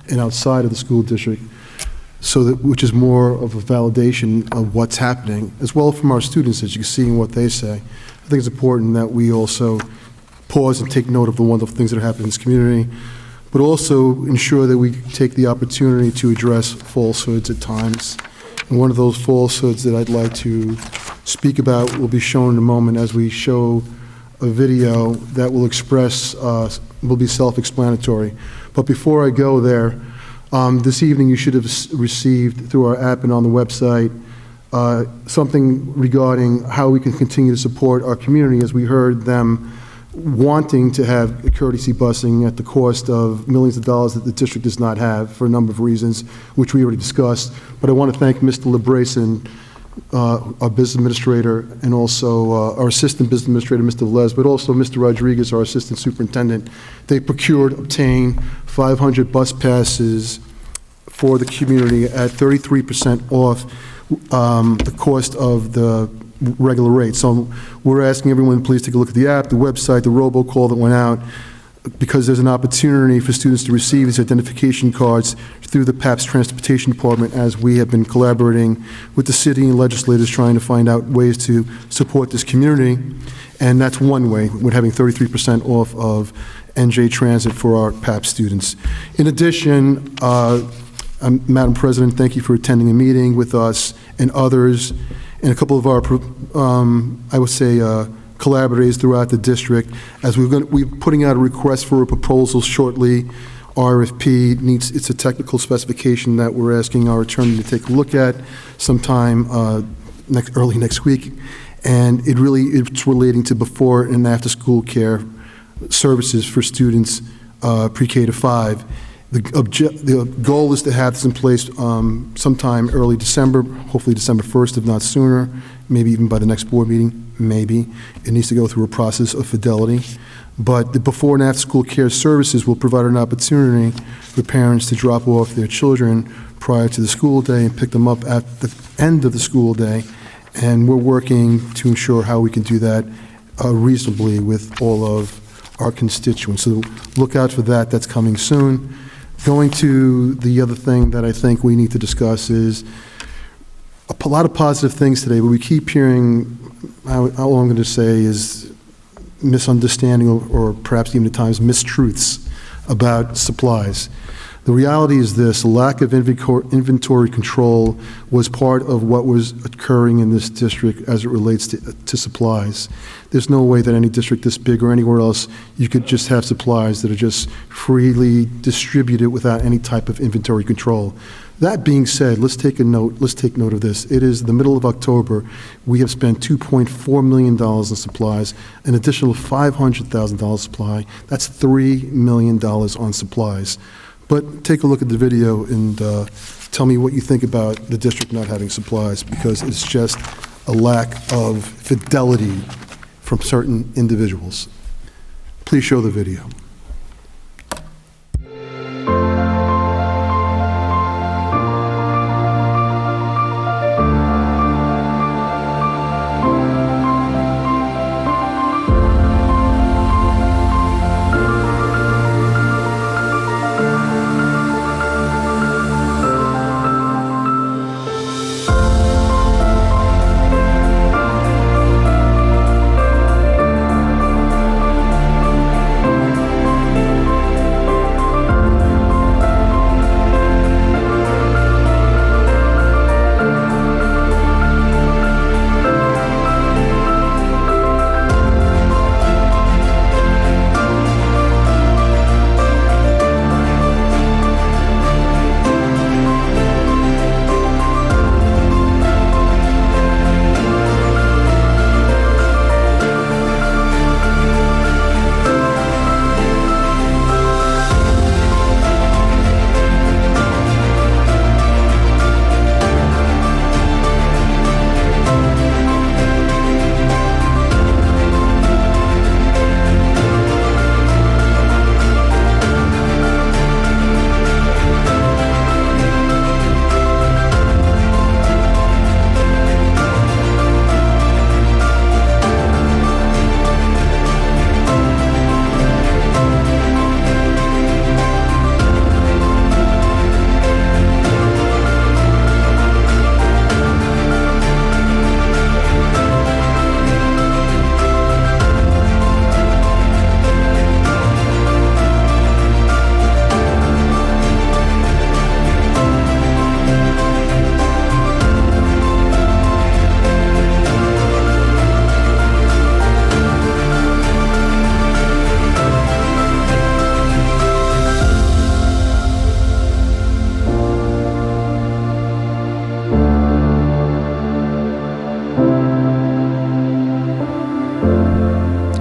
and outside of the school district, so that, which is more of a validation of what's happening, as well from our students, as you can see in what they say. I think it's important that we also pause and take note of the wonderful things that are happening in this community, but also ensure that we take the opportunity to address falsehoods at times. And one of those falsehoods that I'd like to speak about will be shown in a moment as we show a video that will express, will be self-explanatory. But before I go there, this evening you should have received through our app and on the website something regarding how we can continue to support our community, as we heard them wanting to have courtesy busing at the cost of millions of dollars that the district does not have for a number of reasons, which we already discussed. But I want to thank Mr. LeBrayson, our business administrator, and also our assistant business administrator, Mr. Les, but also Mr. Rodriguez, our assistant superintendent. They obtained 500 bus passes for the community at 33% off the cost of the regular rate. So we're asking everyone, please take a look at the app, the website, the robocall that went out, because there's an opportunity for students to receive these identification cards through the PAPS Transportation Department, as we have been collaborating with the city and legislators trying to find out ways to support this community. And that's one way, with having 33% off of NJ Transit for our PAPS students. In addition, Madam President, thank you for attending a meeting with us and others, and a couple of our, I would say, collaborators throughout the district, as we're putting out a request for a proposal shortly. RFP needs, it's a technical specification that we're asking our attorney to take a look at sometime early next week, and it's relating to before and after school care services for students pre-K to 5. The goal is to have this in place sometime early December, hopefully December 1st, if not sooner, maybe even by the next board meeting, maybe. It needs to go through a process of fidelity. But the before and after school care services will provide an opportunity for parents to drop off their children prior to the school day and pick them up at the end of the school day. And we're working to ensure how we can do that reasonably with all of our constituents. So look out for that. That's coming soon. Going to the other thing that I think we need to discuss is a lot of positive things today, but we keep hearing, all I'm going to say is misunderstanding or perhaps even at times mistruths about supplies. The reality is this: a lack of inventory control was part of what was occurring in this district as it relates to supplies. There's no way that any district this big or anywhere else you could just have supplies that are just freely distributed without any type of inventory control. That being said, let's take note of this. It is the middle of October. We have spent $2.4 million in supplies, an additional $500,000 supply. That's $3 million on supplies. But take a look at the video and tell me what you think about the district not having supplies, because it's just a lack of fidelity from certain individuals. Please show the video.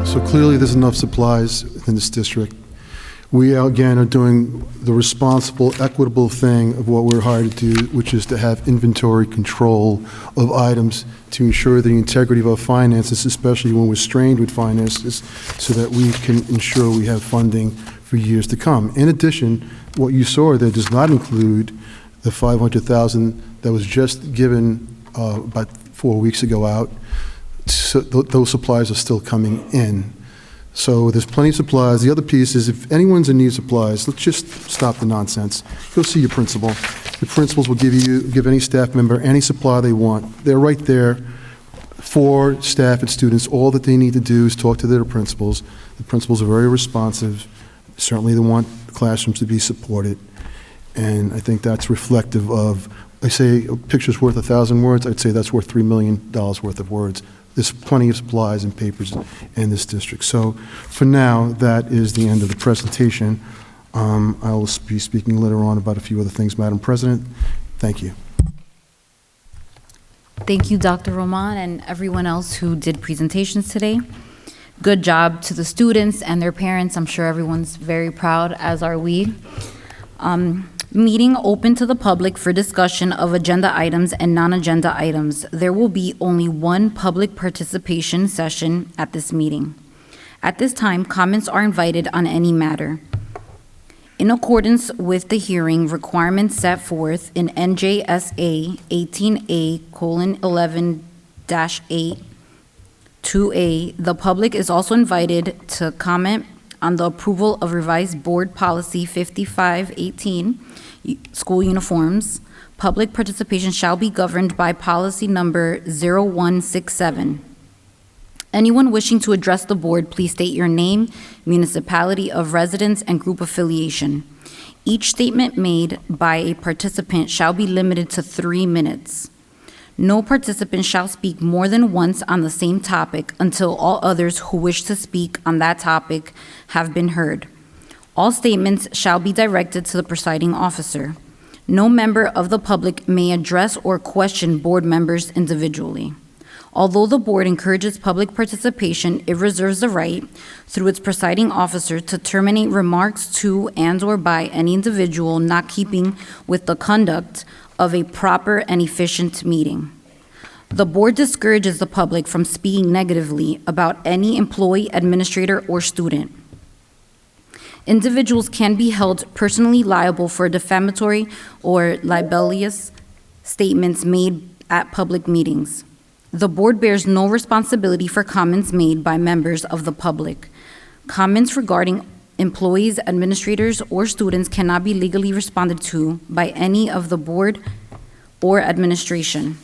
So clearly, there's enough supplies in this district. We, again, are doing the responsible, equitable thing of what we're hired to do, which is to have inventory control of items to ensure the integrity of our finances, especially when we're strained with finances, so that we can ensure we have funding for years to come. In addition, what you saw there does not include the $500,000 that was just given about 4 weeks ago out. So those supplies are still coming in. So there's plenty of supplies. The other piece is, if anyone's in need of supplies, let's just stop the nonsense. Go see your principal. The principals will give any staff member any supply they want. They're right there for staff and students. All that they need to do is talk to their principals. The principals are very responsive. Certainly they want the classrooms to be supported. And I think that's reflective of, I say a picture's worth 1,000 words. I'd say that's worth $3 million worth of words. There's plenty of supplies and papers in this district. So for now, that is the end of the presentation. I will be speaking later on about a few other things, Madam President. Thank you. Thank you, Dr. Roman, and everyone else who did presentations today. Good job to the students and their parents. I'm sure everyone's very proud, as are we. Meeting open to the public for discussion of agenda items and non-agenda items. There will be only one public participation session at this meeting. At this time, comments are invited on any matter. In accordance with the hearing requirements set forth in NJSA 18A:11-8, 2A, the public is also invited to comment on the approval of revised Board Policy 5518, school uniforms. Public participation shall be governed by policy number 0167. Anyone wishing to address the board, please state your name, municipality of residence, and group affiliation. Each statement made by a participant shall be limited to 3 minutes. No participant shall speak more than once on the same topic until all others who wish to speak on that topic have been heard. All statements shall be directed to the presiding officer. No member of the public may address or question board members individually. Although the board encourages public participation, it reserves the right, through its presiding officer, to terminate remarks to and/or by any individual not keeping with the conduct of a proper and efficient meeting. The board discourages the public from speaking negatively about any employee, administrator, or student. Individuals can be held personally liable for defamatory or libelous statements made at public meetings. The board bears no responsibility for comments made by members of the public. Comments regarding employees, administrators, or students cannot be legally responded to by any of the board or administration.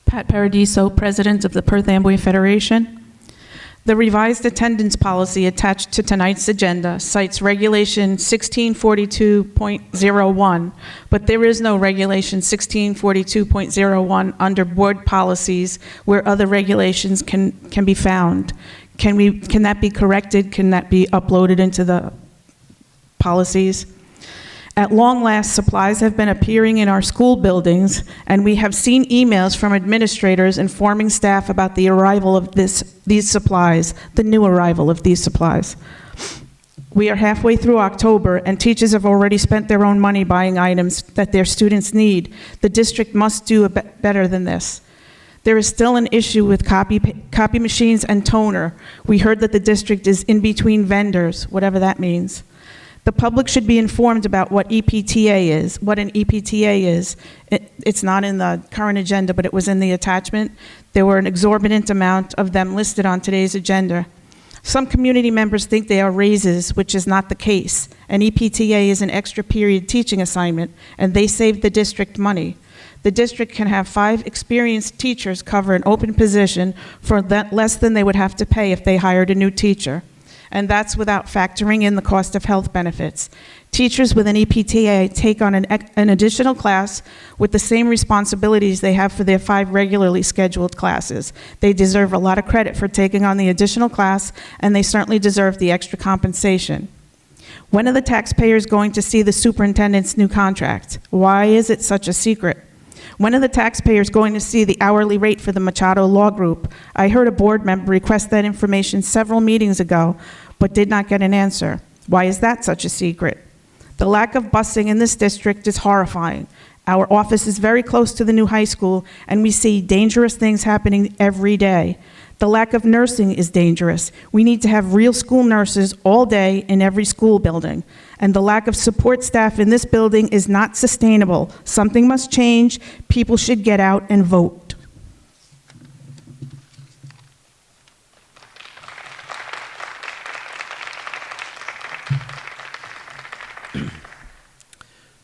Pat Paradiso, President of the Perth Amboy Federation. The revised attendance policy attached to tonight's agenda cites Regulation 1642.01, but there is no Regulation 1642.01 under board policies where other regulations can be found. Can that be corrected? Can that be uploaded into the policies? At long last, supplies have been appearing in our school buildings, and we have seen emails from administrators informing staff about the arrival of these supplies, the new arrival of these supplies. We are halfway through October, and teachers have already spent their own money buying items that their students need. The district must do better than this. There is still an issue with copy machines and toner. We heard that the district is in between vendors, whatever that means. The public should be informed about what EPTA is, what an EPTA is. It's not in the current agenda, but it was in the attachment. There were an exorbitant amount of them listed on today's agenda. Some community members think they are raises, which is not the case. An EPTA is an extra period teaching assignment, and they save the district money. The district can have 5 experienced teachers cover an open position for less than they would have to pay if they hired a new teacher. And that's without factoring in the cost of health benefits. Teachers with an EPTA take on an additional class with the same responsibilities they have for their 5 regularly scheduled classes. They deserve a lot of credit for taking on the additional class, and they certainly deserve the extra compensation. When are the taxpayers going to see the superintendent's new contract? Why is it such a secret? When are the taxpayers going to see the hourly rate for the Machado Law Group? I heard a board member request that information several meetings ago, but did not get an answer. Why is that such a secret? The lack of busing in this district is horrifying. Our office is very close to the new high school, and we see dangerous things happening every day. The lack of nursing is dangerous. We need to have real school nurses all day in every school building. And the lack of support staff in this building is not sustainable. Something must change. People should get out and vote.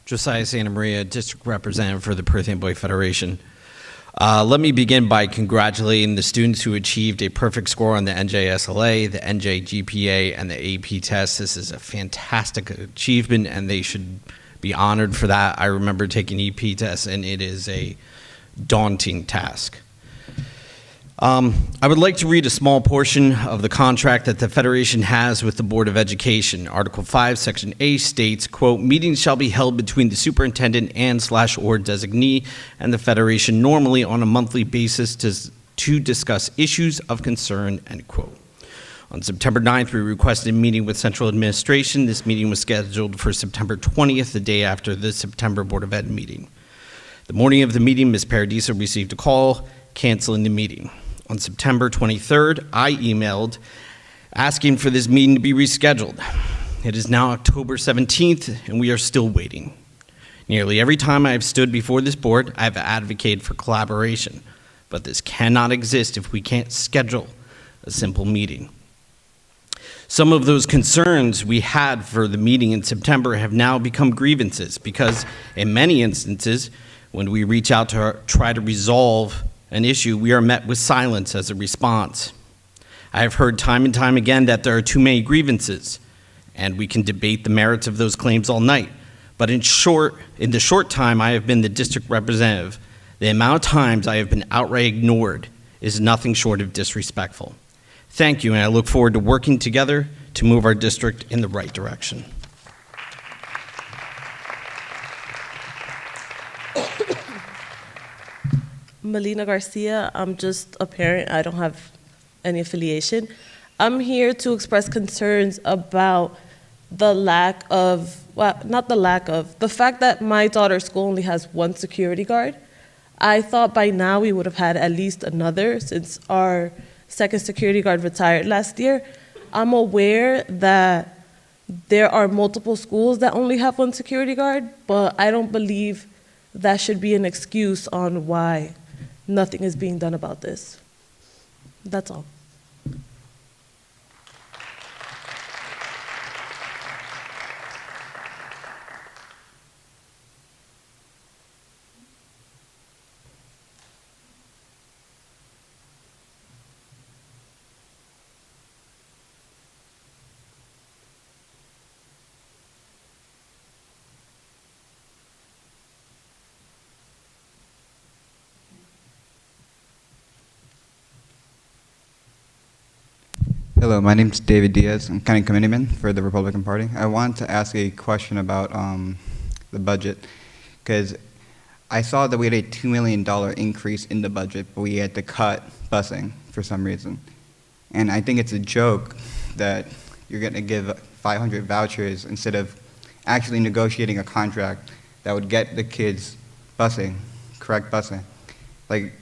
Josiah Santa Maria, District Representative for the Perth Amboy Federation. Let me begin by congratulating the students who achieved a perfect score on the NJSLA, the NJGPA, and the AP test. This is a fantastic achievement, and they should be honored for that. I remember taking EP tests, and it is a daunting task. I would like to read a small portion of the contract that the Federation has with the Board of Education. Article 5, Section A states, quote, meetings shall be held between the superintendent and/or designee and the Federation normally on a monthly basis to discuss issues of concern, end quote. On September 9th, we requested a meeting with Central Administration. This meeting was scheduled for September 20th, the day after the September Board of Ed meeting. The morning of the meeting, Ms. Paradiso received a call canceling the meeting. On September 23rd, I emailed asking for this meeting to be rescheduled. It is now October 17th, and we are still waiting. Nearly every time I have stood before this board, I have advocated for collaboration, but this cannot exist if we can't schedule a simple meeting. Some of those concerns we had for the meeting in September have now become grievances because in many instances, when we reach out to try to resolve an issue, we are met with silence as a response. I have heard time and time again that there are too many grievances, and we can debate the merits of those claims all night. But in the short time I have been the district representative, the amount of times I have been outright ignored is nothing short of disrespectful. Thank you, and I look forward to working together to move our district in the right direction. Melina Garcia. I'm just a parent. I don't have any affiliation. I'm here to express concerns about the lack of, well, not the lack of, the fact that my daughter's school only has one security guard. I thought by now we would have had at least another since our second security guard retired last year. I'm aware that there are multiple schools that only have one security guard, but I don't believe that should be an excuse on why nothing is being done about this. That's all. Hello, my name is David Diaz. I'm county committeeman for the Republican Party. I wanted to ask a question about the budget, because I saw that we had a $2 million increase in the budget, but we had to cut busing for some reason. And I think it's a joke that you're going to give 500 vouchers instead of actually negotiating a contract that would get the kids busing, correct busing. Like,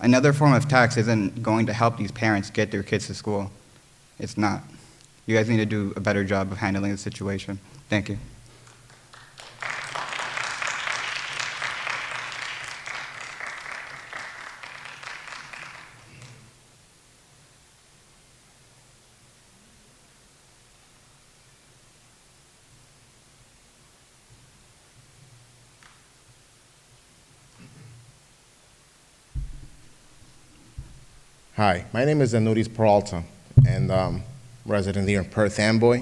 another form of tax isn't going to help these parents get their kids to school. It's not. You guys need to do a better job of handling the situation. Thank you. Hi, my name is Anuris Peralta, and resident here in Perth, Amboy.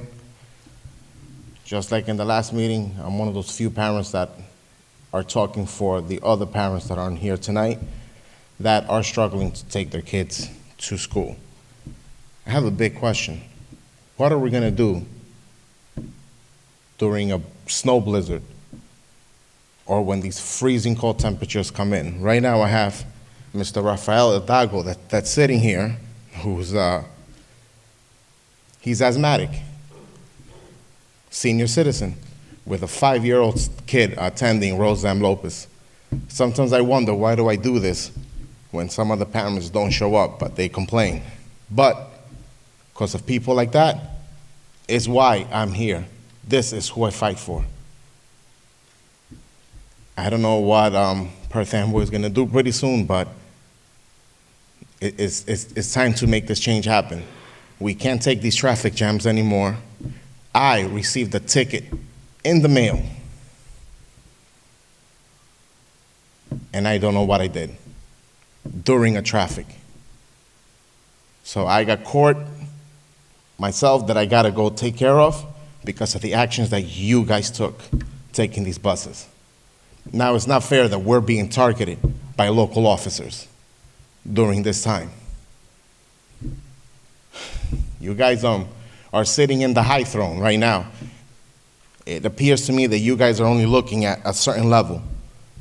Just like in the last meeting, I'm one of those few parents that are talking for the other parents that aren't here tonight that are struggling to take their kids to school. I have a big question. What are we going to do during a snow blizzard or when these freezing cold temperatures come in? Right now I have Mr. Rafael Hidalgo that's sitting here, who's he's asthmatic, senior citizen, with a 5-year-old kid attending Rosedam Lopez. Sometimes I wonder, why do I do this when some of the parents don't show up, but they complain? But because of people like that is why I'm here. This is who I fight for. I don't know what Perth Amboy is going to do pretty soon, but it's time to make this change happen. We can't take these traffic jams anymore. I received a ticket in the mail, and I don't know what I did during a traffic. So I got court myself that I got to go take care of because of the actions that you guys took taking these buses. Now, it's not fair that we're being targeted by local officers during this time. You guys are sitting in the high throne right now. It appears to me that you guys are only looking at a certain level,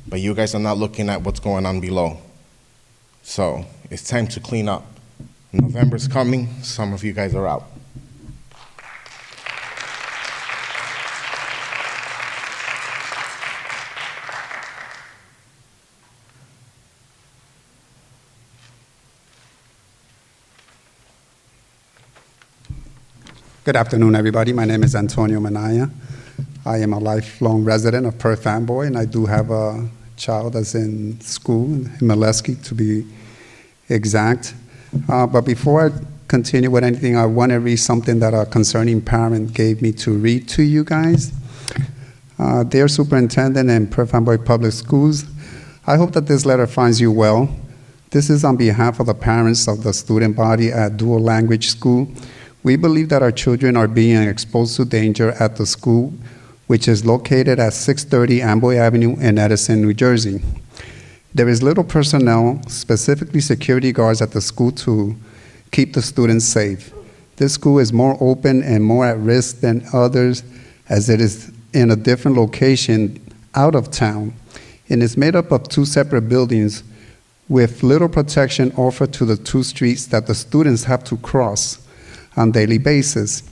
but you guys are not looking at what's going on below. So it's time to clean up. November's coming. Some of you guys are out. Good afternoon, everybody. My name is Antonio Manaya. I am a lifelong resident of Perth Amboy, and I do have a child that's in school, in Molesky to be exact. But before I continue with anything, I want to read something that a concerning parent gave me to read to you guys. Dear Superintendent and Perth Amboy Public Schools, I hope that this letter finds you well. This is on behalf of the parents of the student body at Dual Language School. We believe that our children are being exposed to danger at the school, which is located at 630 Amboy Avenue in Edison, New Jersey. There is little personnel, specifically security guards at the school to keep the students safe. This school is more open and more at risk than others as it is in a different location out of town and is made up of 2 separate buildings with little protection offered to the 2 streets that the students have to cross on a daily basis.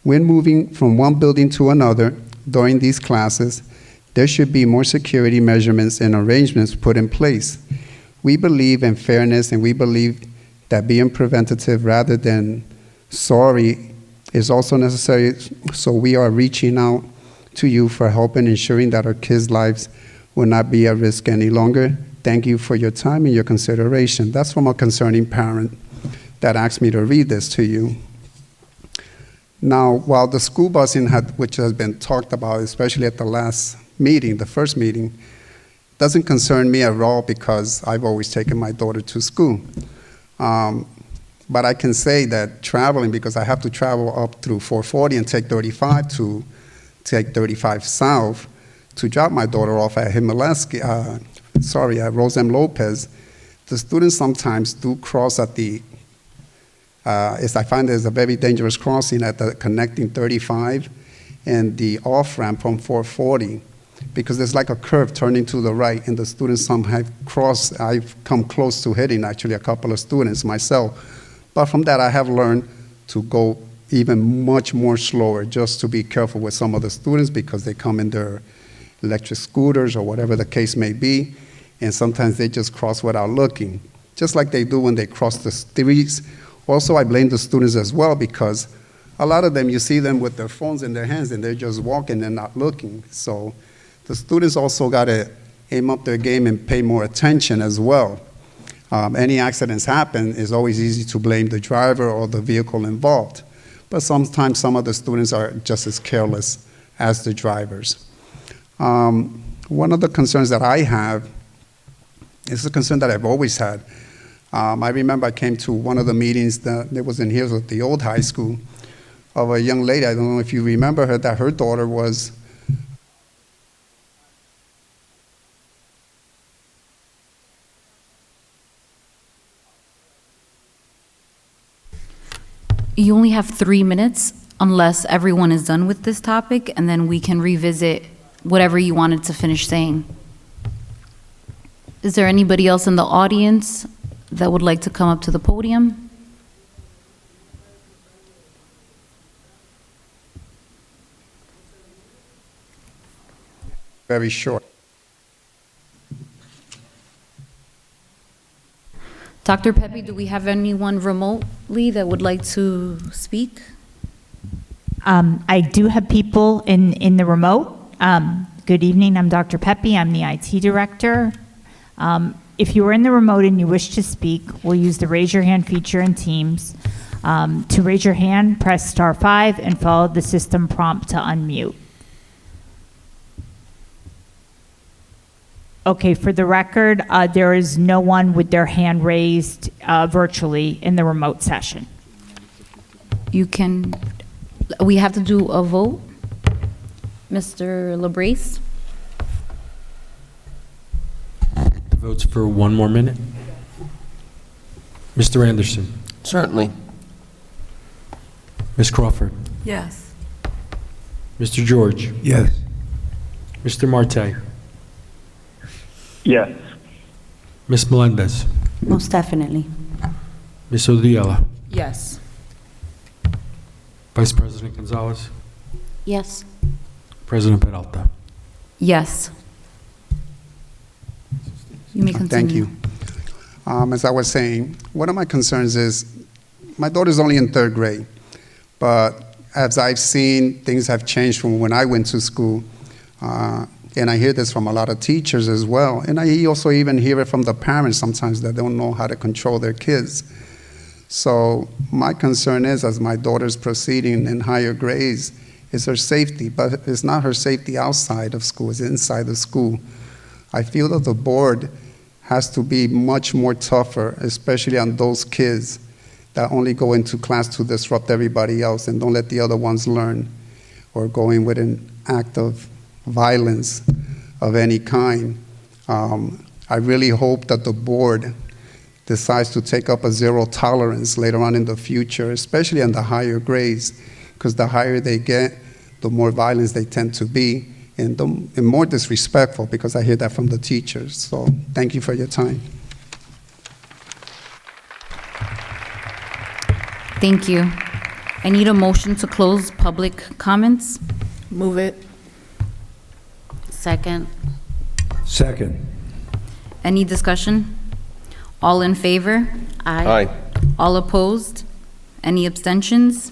When moving from one building to another during these classes, there should be more security measurements and arrangements put in place. We believe in fairness, and we believe that being preventative rather than sorry is also necessary, so we are reaching out to you for help in ensuring that our kids' lives will not be at risk any longer. Thank you for your time and your consideration. That's from a concerning parent that asked me to read this to you. Now, while the school busing, which has been talked about, especially at the last meeting, the first meeting, doesn't concern me at all because I've always taken my daughter to school. But I can say that traveling, because I have to travel up through 440 and take 35 to take 35 south to drop my daughter off at at Rose M. Lopez, the students sometimes do cross at the, I find there's a very dangerous crossing at the connecting 35 and the off-ramp from 440, because there's like a curve turning to the right, and the students some have crossed. I've come close to hitting actually a couple of students myself. But from that, I have learned to go even much more slower, just to be careful with some of the students because they come in their electric scooters or whatever the case may be, and sometimes they just cross without looking, just like they do when they cross the streets. Also, I blame the students as well because a lot of them, you see them with their phones in their hands and they're just walking and not looking. So the students also got to aim up their game and pay more attention as well. Any accidents happen, it's always easy to blame the driver or the vehicle involved. But sometimes some of the students are just as careless as the drivers. One of the concerns that I have is a concern that I've always had. I remember I came to one of the meetings that was in here at the old high school of a young lady. I don't know if you remember her, that her daughter was You only have 3 minutes unless everyone is done with this topic, and then we can revisit whatever you wanted to finish saying. Is there anybody else in the audience that would like to come up to the podium? very short. Dr. Pepe, do we have anyone remotely that would like to speak? I do have people in the remote. Good evening, I'm Dr. Pepe, I'm the IT director. If you are in the remote and you wish to speak, we'll use the raise your hand feature in Teams. To raise your hand, press *5 and follow the system prompt to unmute. Okay, for the record, there is no one with their hand raised virtually in the remote session. We have to do a vote. Mr. LaBrace? The vote's for 1 more minute. Mr. Anderson? Certainly. Ms. Crawford? Yes. Mr. George? Yes. Mr. Marte? Yes. Ms. Melendez? Most definitely. Ms. Odiela? Yes. Vice President Gonzalez? Yes. President Peralta? Yes. You may continue. Thank you. As I was saying, one of my concerns is my daughter's only in 3rd grade, but as I've seen, things have changed from when I went to school, and I hear this from a lot of teachers as well, and I also even hear it from the parents sometimes that don't know how to control their kids. So my concern is, as my daughter's proceeding in higher grades, is her safety, but it's not her safety outside of school, it's inside the school. I feel that the board has to be much more tougher, especially on those kids that only go into class to disrupt everybody else and don't let the other ones learn, or going with an act of violence of any kind. I really hope that the board decides to take up a zero tolerance later on in the future, especially in the higher grades, because the higher they get, the more violence they tend to be, and more disrespectful, because I hear that from the teachers. So thank you for your time. Thank you. I need a motion to close public comments. Move it. Second. Second. Any discussion? All in favor? Aye. All opposed? Any abstentions?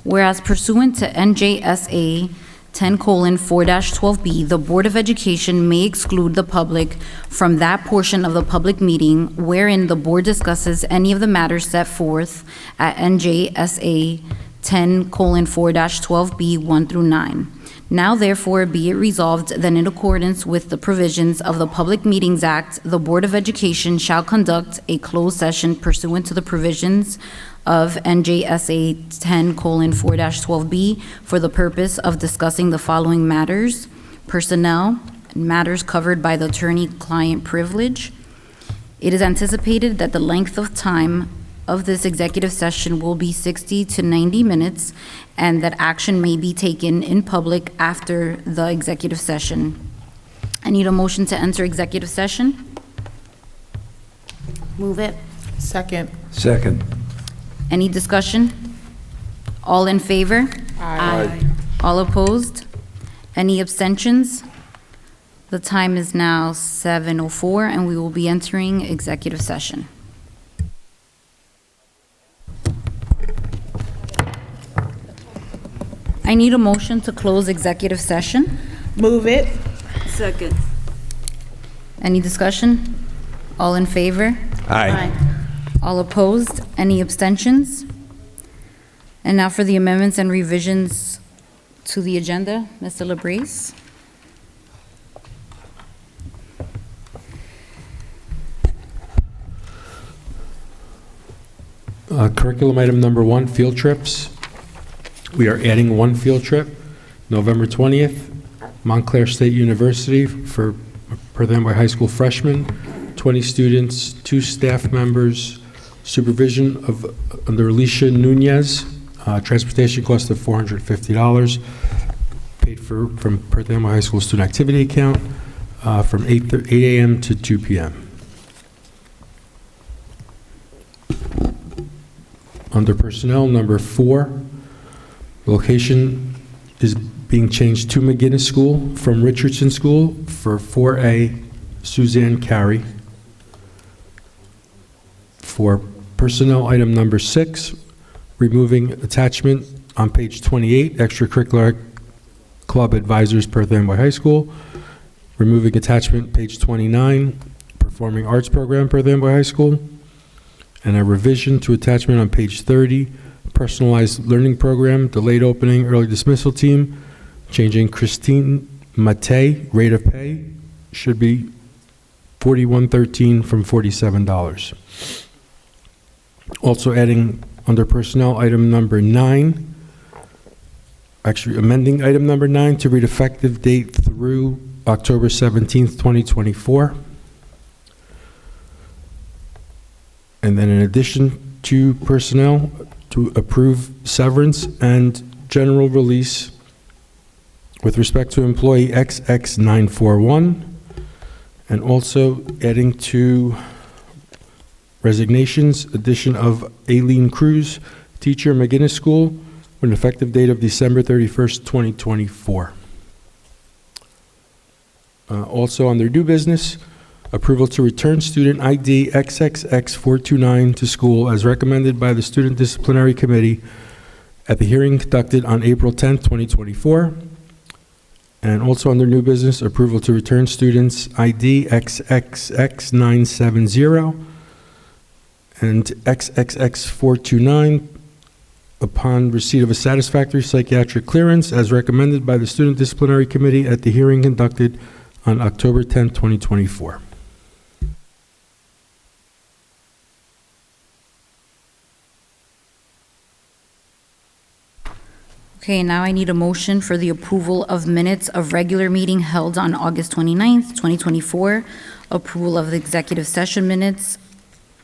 Whereas pursuant to NJSA 10:4-12B, the Board of Education may exclude the public from that portion of the public meeting wherein the board discusses any of the matters set forth at NJSA 10:4-12B 1 through 9. Now therefore be it resolved that in accordance with the provisions of the Public Meetings Act, the Board of Education shall conduct a closed session pursuant to the provisions of NJSA 10:4-12B for the purpose of discussing the following matters: personnel, and matters covered by the attorney-client privilege. It is anticipated that the length of time of this executive session will be 60 to 90 minutes, and that action may be taken in public after the executive session. I need a motion to enter executive session. Move it. Second. Second. Any discussion? All in favor? Aye. All opposed? Any abstentions? The time is now 7:04, and we will be entering executive session. I need a motion to close executive session. Move it. Second. Any discussion? All in favor? Aye. All opposed? Any abstentions? And now for the amendments and revisions to the agenda, Mr. Labrise. Curriculum item number 1, field trips. We are adding one field trip, November 20th, Montclair State University for Perth Amboy High School freshmen, 20 students, 2 staff members, supervision of under Alicia Nunez, transportation cost of $450, paid for from Perth Amboy High School student activity account from 8 a.m. to 2 p.m. Under personnel, number 4, location is being changed to McGinnis School from Richardson School for 4A Suzanne Carey. For personnel item number 6, removing attachment on page 28, extracurricular club advisors Perth Amboy High School. Removing attachment page 29, performing arts program Perth Amboy High School. And a revision to attachment on page 30, personalized learning program, delayed opening, early dismissal team, changing Christine Mate, rate of pay, should be $41.13 from $47. Also adding under personnel item number 9, actually amending item number 9 to read effective date through October 17th, 2024. And then in addition to personnel, to approve severance and general release with respect to employee XX941, and also adding to resignations, addition of Aileen Cruz, teacher, McGinnis School, with an effective date of December 31st, 2024. Also on their new business, approval to return student ID XXX429 to school as recommended by the Student Disciplinary Committee at the hearing conducted on April 10th, 2024. And also under new business, approval to return students ID XXX970 and XXX429 upon receipt of a satisfactory psychiatric clearance as recommended by the Student Disciplinary Committee at the hearing conducted on October 10th, 2024. Okay, now I need a motion for the approval of minutes of regular meeting held on August 29th, 2024, approval of the executive session minutes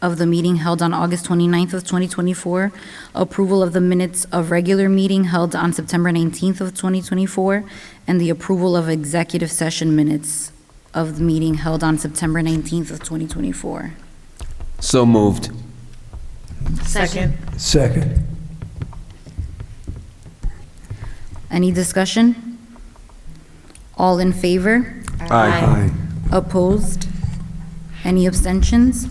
of the meeting held on August 29th of 2024, approval of the minutes of regular meeting held on September 19th of 2024, and the approval of executive session minutes of the meeting held on September 19th of 2024. So moved. Second. Second. Any discussion? All in favor? Aye. Opposed? Any abstentions?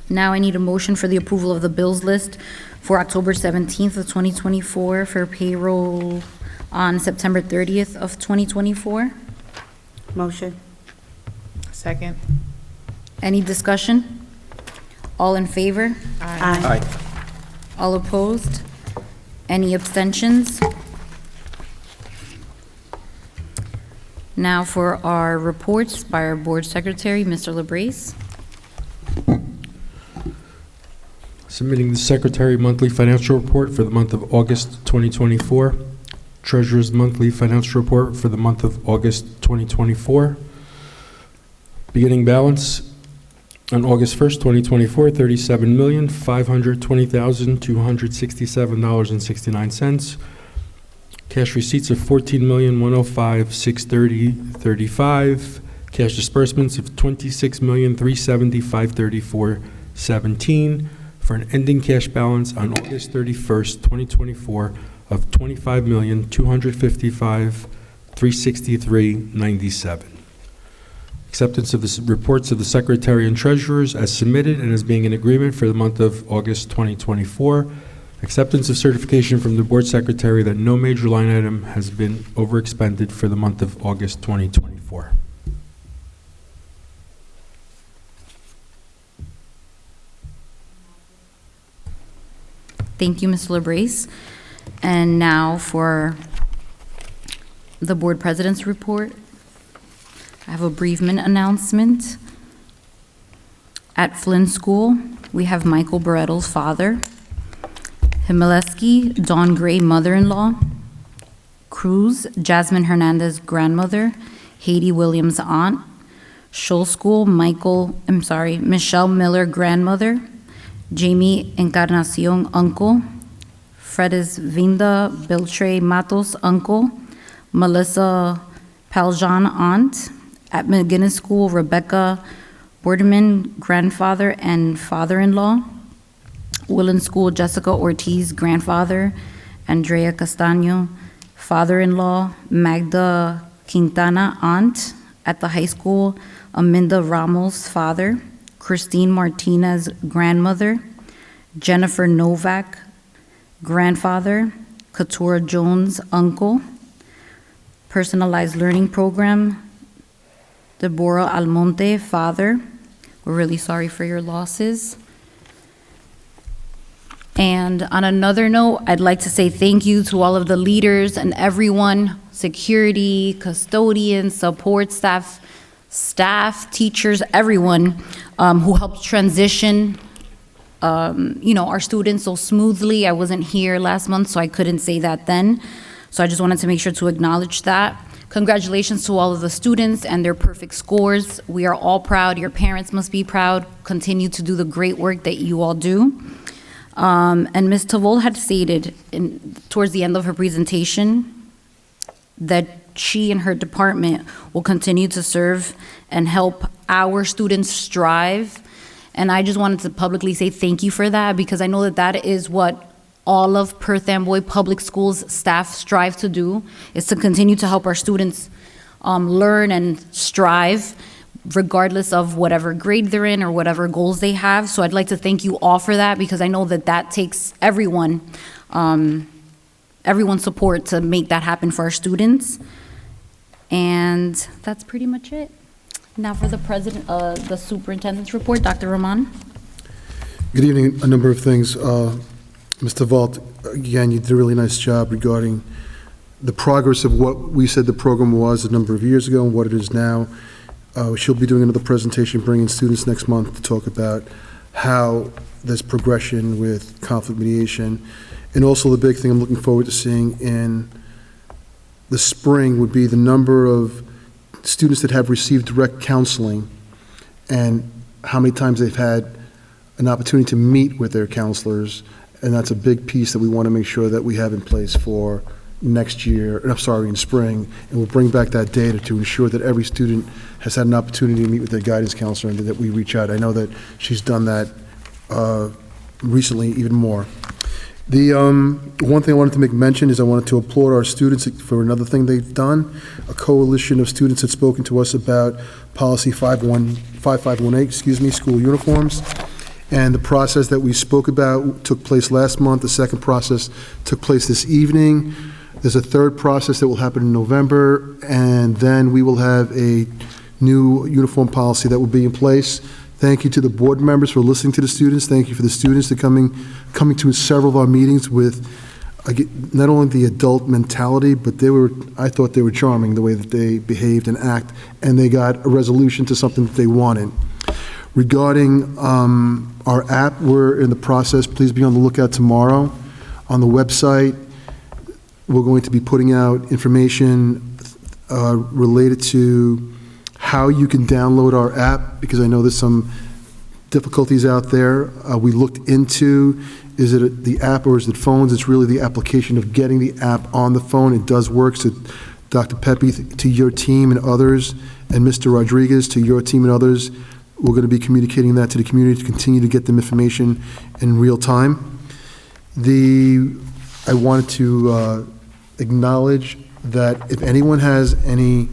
Now I need a motion for the approval of the bills list for October 17th of 2024 for payroll on September 30th of 2024. Motion. Second. Any discussion? All in favor? Aye. All opposed? Any abstentions? Now for our reports by our board secretary, Mr. LaBrace. Submitting the Secretary Monthly Financial Report for the month of August 2024. Treasurer's Monthly Financial Report for the month of August 2024. Beginning balance on August 1st, 2024, $37,520,267.69. Cash receipts of $14,105,630.35. Cash disbursements of $26,370,534.17 for an ending cash balance on August 31st, 2024 of $25,255,363.97. Acceptance of the reports of the Secretary and Treasurers as submitted and as being in agreement for the month of August 2024. Acceptance of certification from the Board Secretary that no major line item has been overexpended for the month of August 2024. Thank you, Mr. LaBrace. And now for the Board President's report. I have a bereavement announcement. At Flynn School, we have Michael Barettle's father, Himaleski, Dawn Gray, mother-in-law, Cruz, Jasmine Hernandez, grandmother, Haiti Williams, aunt, Shoal School, Michelle Miller, grandmother, Jamie Encarnacion, uncle, Fredis Vinda Beltre Matos, uncle, Melissa Paljan, aunt. At McGinnis School, Rebecca Borderman, grandfather and father-in-law. Willen School, Jessica Ortiz, grandfather. Andrea Castaño, father-in-law. Magda Quintana, aunt. At the high school, Aminda Ramos, father. Christine Martinez, grandmother. Jennifer Novak, grandfather. Katura Jones, uncle. Personalized learning program, Deborah Almonte, father. We're really sorry for your losses. And on another note, I'd like to say thank you to all of the leaders and everyone, security, custodians, support staff, teachers, everyone who helped transition our students so smoothly. I wasn't here last month, so I couldn't say that then. So I just wanted to make sure to acknowledge that. Congratulations to all of the students and their perfect scores. We are all proud. Your parents must be proud. Continue to do the great work that you all do. And Ms. Tavol had stated towards the end of her presentation that she and her department will continue to serve and help our students strive. And I just wanted to publicly say thank you for that, because I know that that is what all of Perth Amboy Public Schools staff strive to do, is to continue to help our students learn and strive regardless of whatever grade they're in or whatever goals they have. So I'd like to thank you all for that, because I know that that takes everyone's support to make that happen for our students. And that's pretty much it. Now for the the superintendent's report, Dr. Rahman. Good evening. A number of things. Mr. Vault, again, you did a really nice job regarding the progress of what we said the program was a number of years ago and what it is now. She'll be doing another presentation, bringing students next month to talk about how there's progression with conflict mediation. And also the big thing I'm looking forward to seeing in the spring would be the number of students that have received direct counseling and how many times they've had an opportunity to meet with their counselors, and that's a big piece that we want to make sure that we have in place for next year, in spring, and we'll bring back that data to ensure that every student has had an opportunity to meet with their guidance counselor and that we reach out. I know that she's done that recently even more. The one thing I wanted to make mention is I wanted to applaud our students for another thing they've done. A coalition of students had spoken to us about policy 5518, school uniforms. And the process that we spoke about took place last month. The second process took place this evening. There's a third process that will happen in November, and then we will have a new uniform policy that will be in place. Thank you to the board members for listening to the students. Thank you for the students for coming to several of our meetings with not only the adult mentality, but I thought they were charming the way that they behaved and act, and they got a resolution to something that they wanted. Regarding our app, we're in the process. Please be on the lookout tomorrow. On the website, we're going to be putting out information related to how you can download our app, because I know there's some difficulties out there. We looked into, is it the app or is it phones? It's really the application of getting the app on the phone. It does work. So Dr. Pepe, to your team and others, and Mr. Rodriguez, to your team and others, we're going to be communicating that to the community to continue to get them information in real time. I wanted to acknowledge that if anyone has any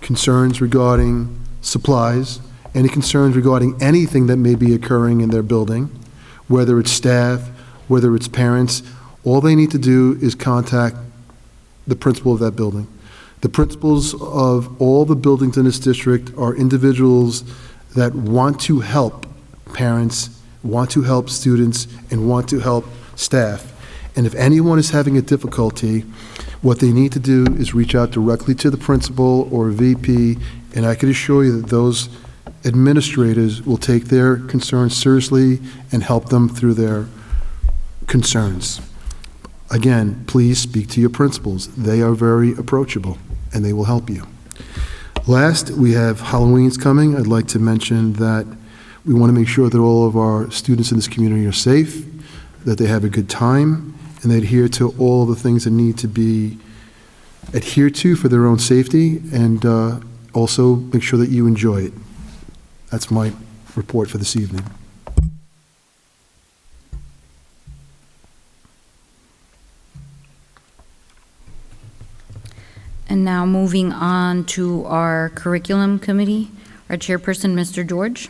concerns regarding supplies, any concerns regarding anything that may be occurring in their building, whether it's staff, whether it's parents, all they need to do is contact the principal of that building. The principals of all the buildings in this district are individuals that want to help parents, want to help students, and want to help staff. And if anyone is having a difficulty, what they need to do is reach out directly to the principal or VP, and I can assure you that those administrators will take their concerns seriously and help them through their concerns. Again, please speak to your principals. They are very approachable, and they will help you. Last, we have Halloween's coming. I'd like to mention that we want to make sure that all of our students in this community are safe, that they have a good time, and they adhere to all the things that need to be adhered to for their own safety, and also make sure that you enjoy it. That's my report for this evening. And now moving on to our curriculum committee, our chairperson, Mr. George.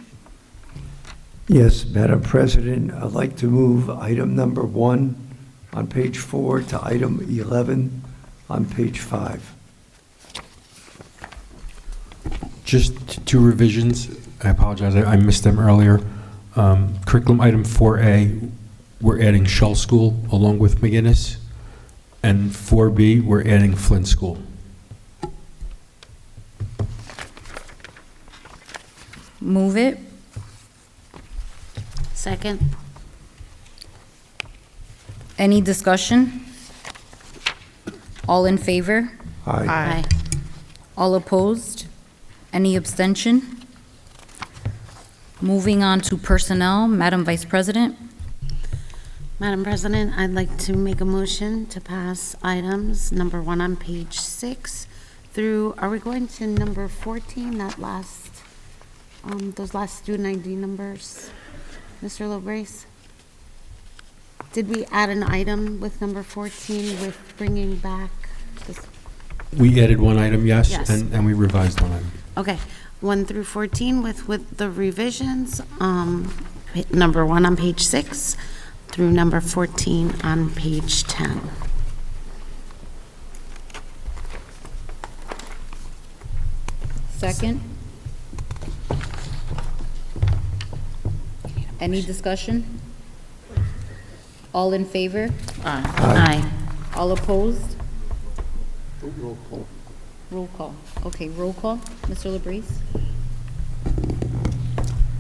Yes, Madam President, I'd like to move item number 1 on page 4 to item 11 on page 5. Just 2 revisions. I apologize, I missed them earlier. Curriculum item 4A, we're adding Shull School along with McGinnis. And 4B, we're adding Flint School. Move it. Second. Any discussion? All in favor? Aye. Aye. All opposed? Any abstention? Moving on to personnel, Madam Vice President. Madam President, I'd like to make a motion to pass items number 1 on page 6 through, are we going to number 14, that last, those last student ID numbers? Mr. LaGrace? Did we add an item with number 14 with bringing back this? We added 1 item, yes, Yes. and we revised 1 item. Okay, 1 through 14 with the revisions, number 1 on page 6 through number 14 on page 10. Second. Any discussion? All in favor? Aye. All opposed? Roll call. Roll call. Okay, roll call. Mr. LaBreeze?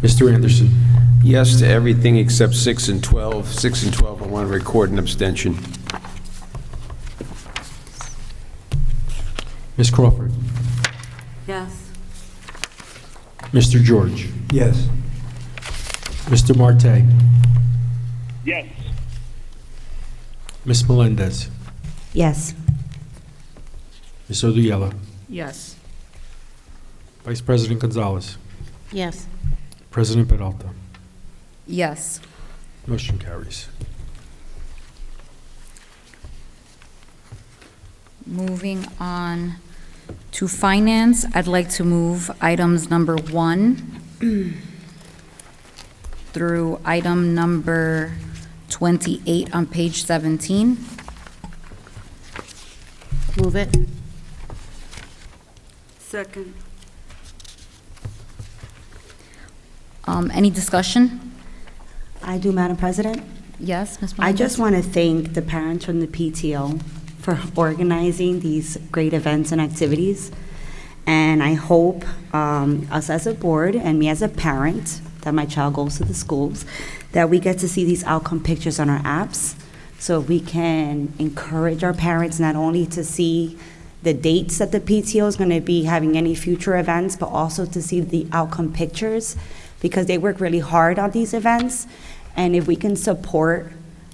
Mr. Anderson? Yes to everything except 6 and 12. 6 and 12, I want to record an abstention. Ms. Crawford? Yes. Mr. George? Yes. Mr. Marte, Yes. Ms. Melendez, Yes. Ms. Odiela, Yes. Vice President Gonzalez, Yes. President Peralta. Yes. Motion carries. Moving on to finance, I'd like to move items number 1 through item number 28 on page 17. Move it. Second. Any discussion? I do, Madam President. Yes, Ms. I Melendez? just want to thank the parents from the PTO for organizing these great events and activities. And I hope us as a board and me as a parent, that my child goes to the schools, that we get to see these outcome pictures on our apps so we can encourage our parents not only to see the dates that the PTO is going to be having any future events, but also to see the outcome pictures because they work really hard on these events. And if we can support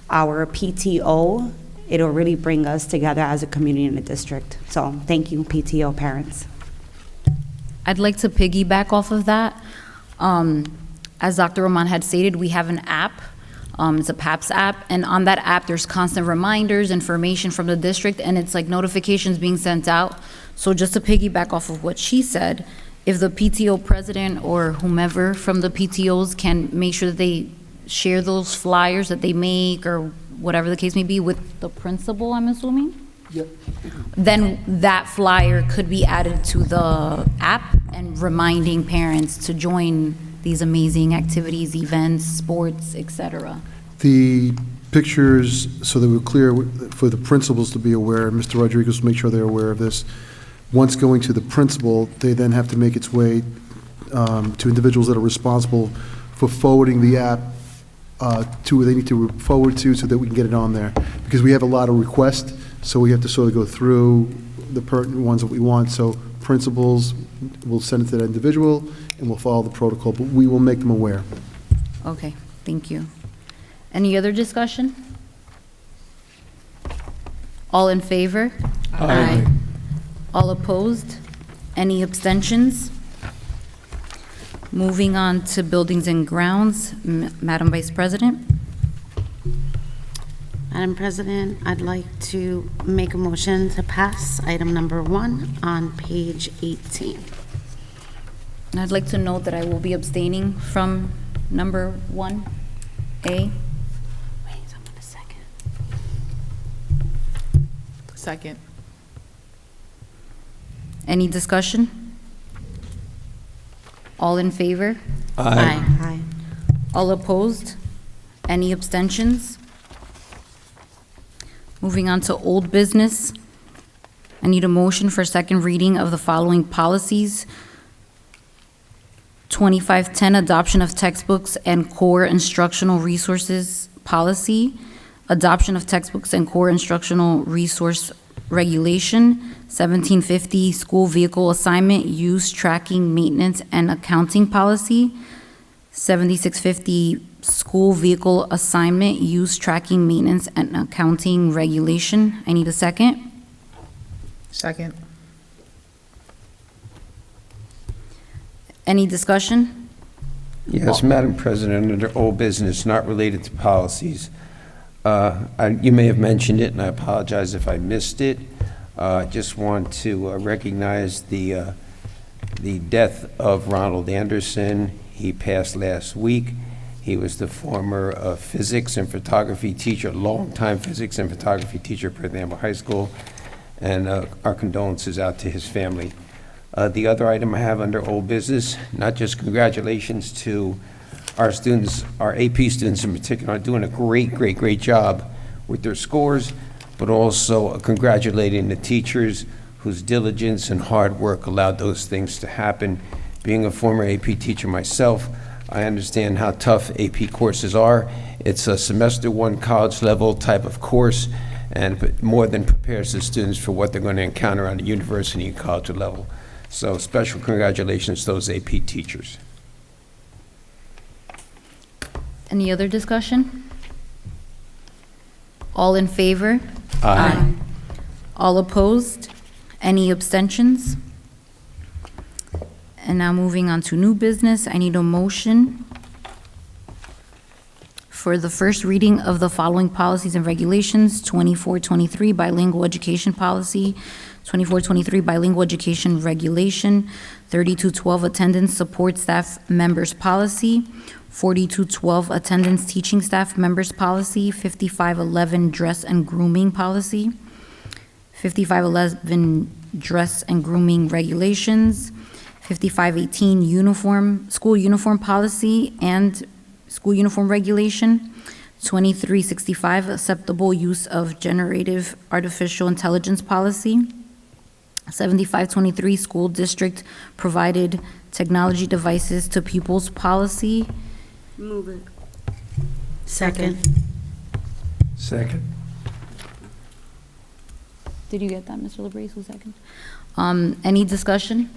our PTO, it'll really bring us together as a community in the district. So thank you, PTO parents. I'd like to piggyback off of that. As Dr. Roman had stated, we have an app. It's a PAPS app, and on that app, there's constant reminders, information from the district, and it's like notifications being sent out. So just to piggyback off of what she said, if the PTO president or whomever from the PTOs can make sure that they share those flyers that they make or whatever the case may be with the principal, I'm assuming? Yep. Then that flyer could be added to the app and reminding parents to join these amazing activities, events, sports, etc. The pictures, so that we're clear for the principals to be aware, and Mr. Rodriguez will make sure they're aware of this. Once going to the principal, they then have to make its way to individuals that are responsible for forwarding the app to where they need to forward to so that we can get it on there. Because we have a lot of requests, so we have to sort of go through the pertinent ones that we want. So principals will send it to that individual and we'll follow the protocol, but we will make them aware. Okay, thank you. Any other discussion? All in favor? Aye. All opposed? Any abstentions? Moving on to buildings and grounds, Madam Vice President. Madam President, I'd like to make a motion to pass item number 1 on page 18. And I'd like to note that I will be abstaining from number 1A. Wait, someone a second. Second. Any discussion? All in favor? Aye. Aye. All opposed? Any abstentions? Moving on to old business. I need a motion for second reading of the following policies. 2510, adoption of textbooks and core instructional resources policy. Adoption of textbooks and core instructional resource regulation. 1750, school vehicle assignment, use, tracking, maintenance, and accounting policy. 7650, school vehicle assignment, use, tracking, maintenance, and accounting regulation. I need a second. Second. Any discussion? Yes, Madam President, under old business not related to policies, you may have mentioned it, and I apologize if I missed it. I just want to recognize the death of Ronald Anderson. He passed last week. He was the former physics and photography teacher, longtime physics and photography teacher at Perth Amboy High School, and our condolences out to his family. The other item I have under old business, not just congratulations to our students, our AP students in particular, are doing a great job with their scores, but also congratulating the teachers whose diligence and hard work allowed those things to happen. Being a former AP teacher myself, I understand how tough AP courses are. It's a semester 1 college level type of course, and more than prepares the students for what they're going to encounter on the university and college level. So special congratulations to those AP teachers. Any other discussion? All in favor? Aye. All opposed? Any abstentions? And now moving on to new business, I need a motion for the first reading of the following policies and regulations: 2423 bilingual education policy, 2423 bilingual education regulation, 3212 attendance support staff members policy, 4212 attendance teaching staff members policy, 5511 dress and grooming policy, 5511 dress and grooming regulations, 5518 school uniform policy and school uniform regulation, 2365 acceptable use of generative artificial intelligence policy, 7523 school district provided technology devices to pupils policy. Move it. Second. Second. Did you get that, Mr. Labrise, who's second? Any discussion?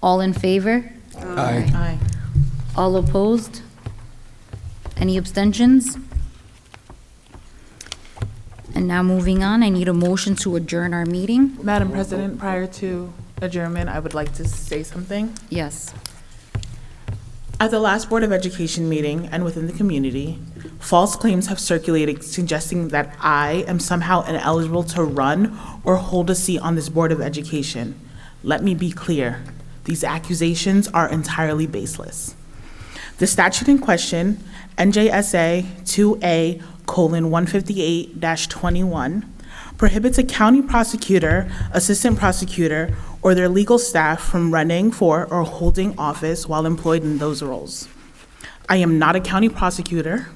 All in favor? Aye. Aye. All opposed? Any abstentions? And now moving on, I need a motion to adjourn our meeting. Madam President, prior to adjournment, I would like to say something. Yes. At the last Board of Education meeting and within the community, false claims have circulated suggesting that I am somehow ineligible to run or hold a seat on this Board of Education. Let me be clear. These accusations are entirely baseless. The statute in question, NJSA 2A:158-21, prohibits a county prosecutor, assistant prosecutor, or their legal staff from running for or holding office while employed in those roles. I am not a county prosecutor,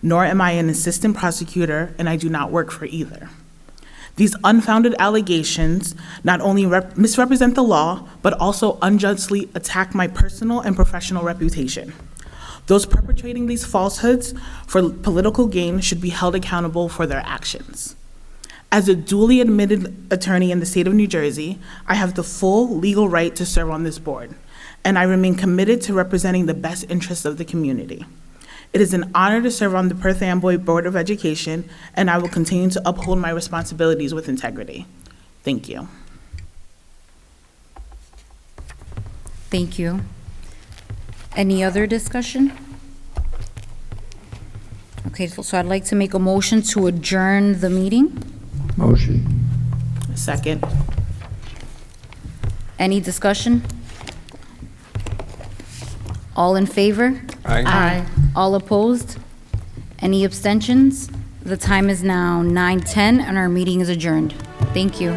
nor am I an assistant prosecutor, and I do not work for either. These unfounded allegations not only misrepresent the law, but also unjustly attack my personal and professional reputation. Those perpetrating these falsehoods for political gain should be held accountable for their actions. As a duly admitted attorney in the state of New Jersey, I have the full legal right to serve on this board, and I remain committed to representing the best interests of the community. It is an honor to serve on the Perth Amboy Board of Education, and I will continue to uphold my responsibilities with integrity. Thank you. Thank you. Any other discussion? Okay, so I'd like to make a motion to adjourn the meeting. Motion. Second. Any discussion? All in favor? Aye. All opposed? Any abstentions? The time is now 9:10 and our meeting is adjourned. Thank you.